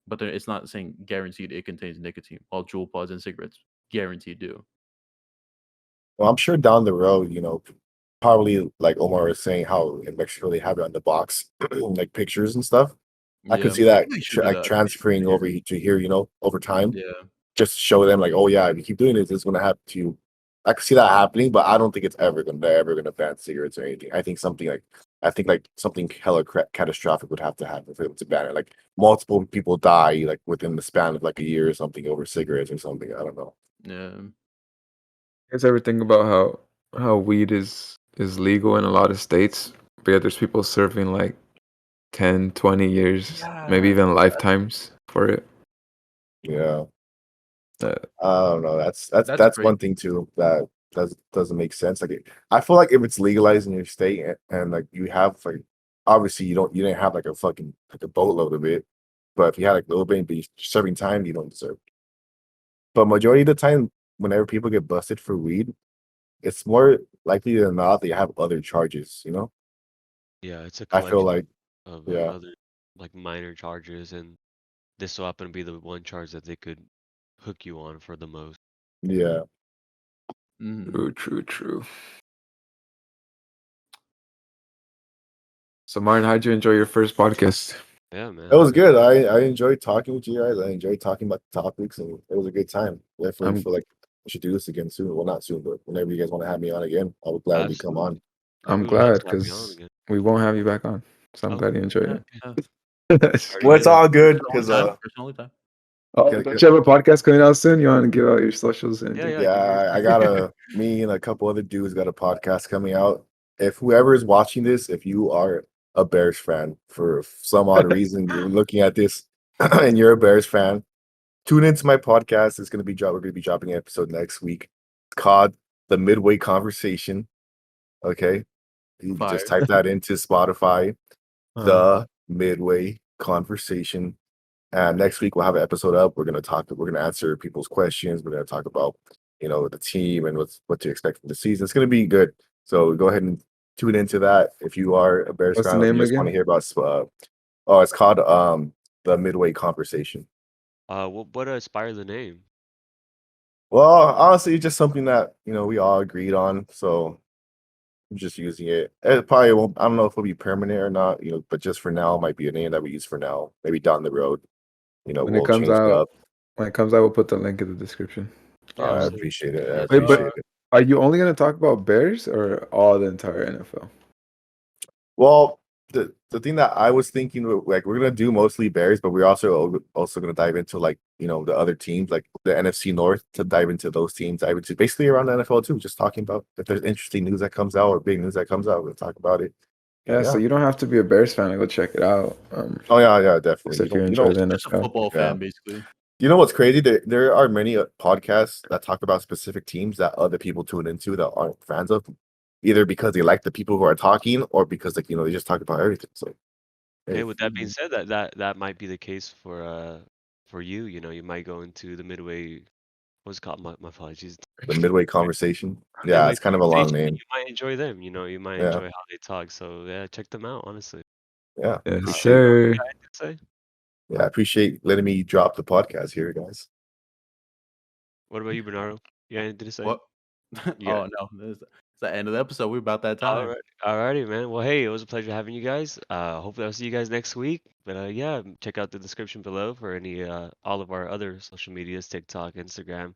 but it's not saying guaranteed it contains nicotine, while Juul pods and cigarettes guaranteed do. Well, I'm sure down the road, you know, probably like Omar was saying, how in Mexico they have it on the box, like pictures and stuff. I could Yeah, see I that think they should do like that. I think they should do transferring that over here. to here, you know, over time. Yeah, Just to show them like, oh yeah, if you keep doing this, it's gonna happen to you. I could see that happening, but I don't think it's ever gonna ban cigarettes or anything. I think like something hella catastrophic would have to happen for them to ban it. Like multiple people die like within the span of like a year or something over cigarettes or something. I don't know. yeah, You guys ever think about how weed is legal in a lot of states, but yet there's people serving like 10, 20 years, maybe yeah. even lifetimes for it. Yeah. Uh, I don't know. That's That's crazy. one thing too that doesn't make sense. Like I feel like if it's legalized in your state and like you have like obviously you didn't have like a fucking like a boatload of it, but if you had like a little bit and be serving time, you don't deserve. But majority of the time, whenever people get busted for weed, it's more likely than not they have other charges. You know, Yeah, it's a I feel collection like of yeah, other like minor charges, and this will happen to be the one charge that they could hook you on for the most. yeah. Mhm. True, true, true. So Martin, how'd you enjoy your first podcast? Yeah, It man. was good. I enjoyed talking with you guys. I enjoyed talking about the topics, and it was a good time. Definitely I'm feel like we should do this again soon. Well, not soon, but whenever you guys want to have me on again, I would gladly come Absolutely. on. Yeah, I'm we would love glad to have you on because again. we won't have you back on. So I'm Okay. glad you enjoyed Yeah, it. yeah. Just Well, kidding. it's all good Personal because time. Personal time. Oh, don't you have a podcast coming out soon? You want to give out your socials and Yeah, anything? yeah. Give me your. yeah, I got me and a couple other dudes got a podcast coming out. If whoever is watching this, if you are a Bears fan for some odd reason, you're looking at this and you're a Bears fan, tune into my podcast. It's gonna be we're gonna be dropping an episode next week. It's called The Midway Conversation. Okay. You can just Fire. type that into Spotify, Uh, The Midway Conversation. And next week we'll have an episode up. We're gonna answer people's questions. We're gonna talk about, you know, the team and what to expect from the season. It's gonna be good. So go ahead and tune into that if you are a Bears what's the fan, if you name just want to again? hear about it's called The Midway Conversation. What inspired the name? Well, honestly, it's just something that we all agreed on. So I'm just using it. It probably won't. I don't know if it'll be permanent or not. But just for now, it might be a name that we use for now. Maybe down the road, When it we'll comes change it out, up. we'll put the link in the description. Yeah, I absolutely. appreciate it. I Yes, Wait, but appreciate it. are you only gonna talk about Bears or all the entire NFL? Well, the thing that I was thinking, like we're gonna do mostly Bears, but we're also gonna dive into like the other teams, like the NFC North, to dive into those teams, dive into basically around the NFL too, just talking about if there's interesting news that comes out or big news that comes out, we'll talk about it. Yeah, so Yeah. you don't have to be a Bears fan to go check it out. Oh yeah, Just definitely. if you enjoy the Just a NFL. football Yeah. fan, basically. You know what's crazy? There are many podcasts that talk about specific teams that other people tune into that aren't fans of, either because they like the people who are talking or because they just talk about everything. So Hey, hey, with that being said, that might be the case for you. You might go into the midway. What's it called? My apologies. the midway conversation. Yeah, Midway it's kind of a long conversation. name. You might enjoy them. You might Yeah, enjoy how they talk. So yeah, check them out. Honestly. yeah. Yes, Appreciate sir. Yeah, I did say. Yeah, I appreciate letting me drop the podcast here, guys. What about you, Bernardo? You got anything to say? What? Yeah. Oh no, it's the end of the episode. We're about that All time. right, alrighty, man. Well, hey, it was a pleasure having you guys. Hopefully I'll see you guys next week. But yeah, check out the description below for any all of our other social medias, TikTok, Instagram.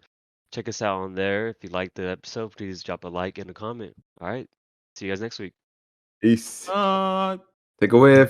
Check us out on there. If you liked the episode, please drop a like and a comment. All right. See you guys next week. Peace. Uh, Take a whiff.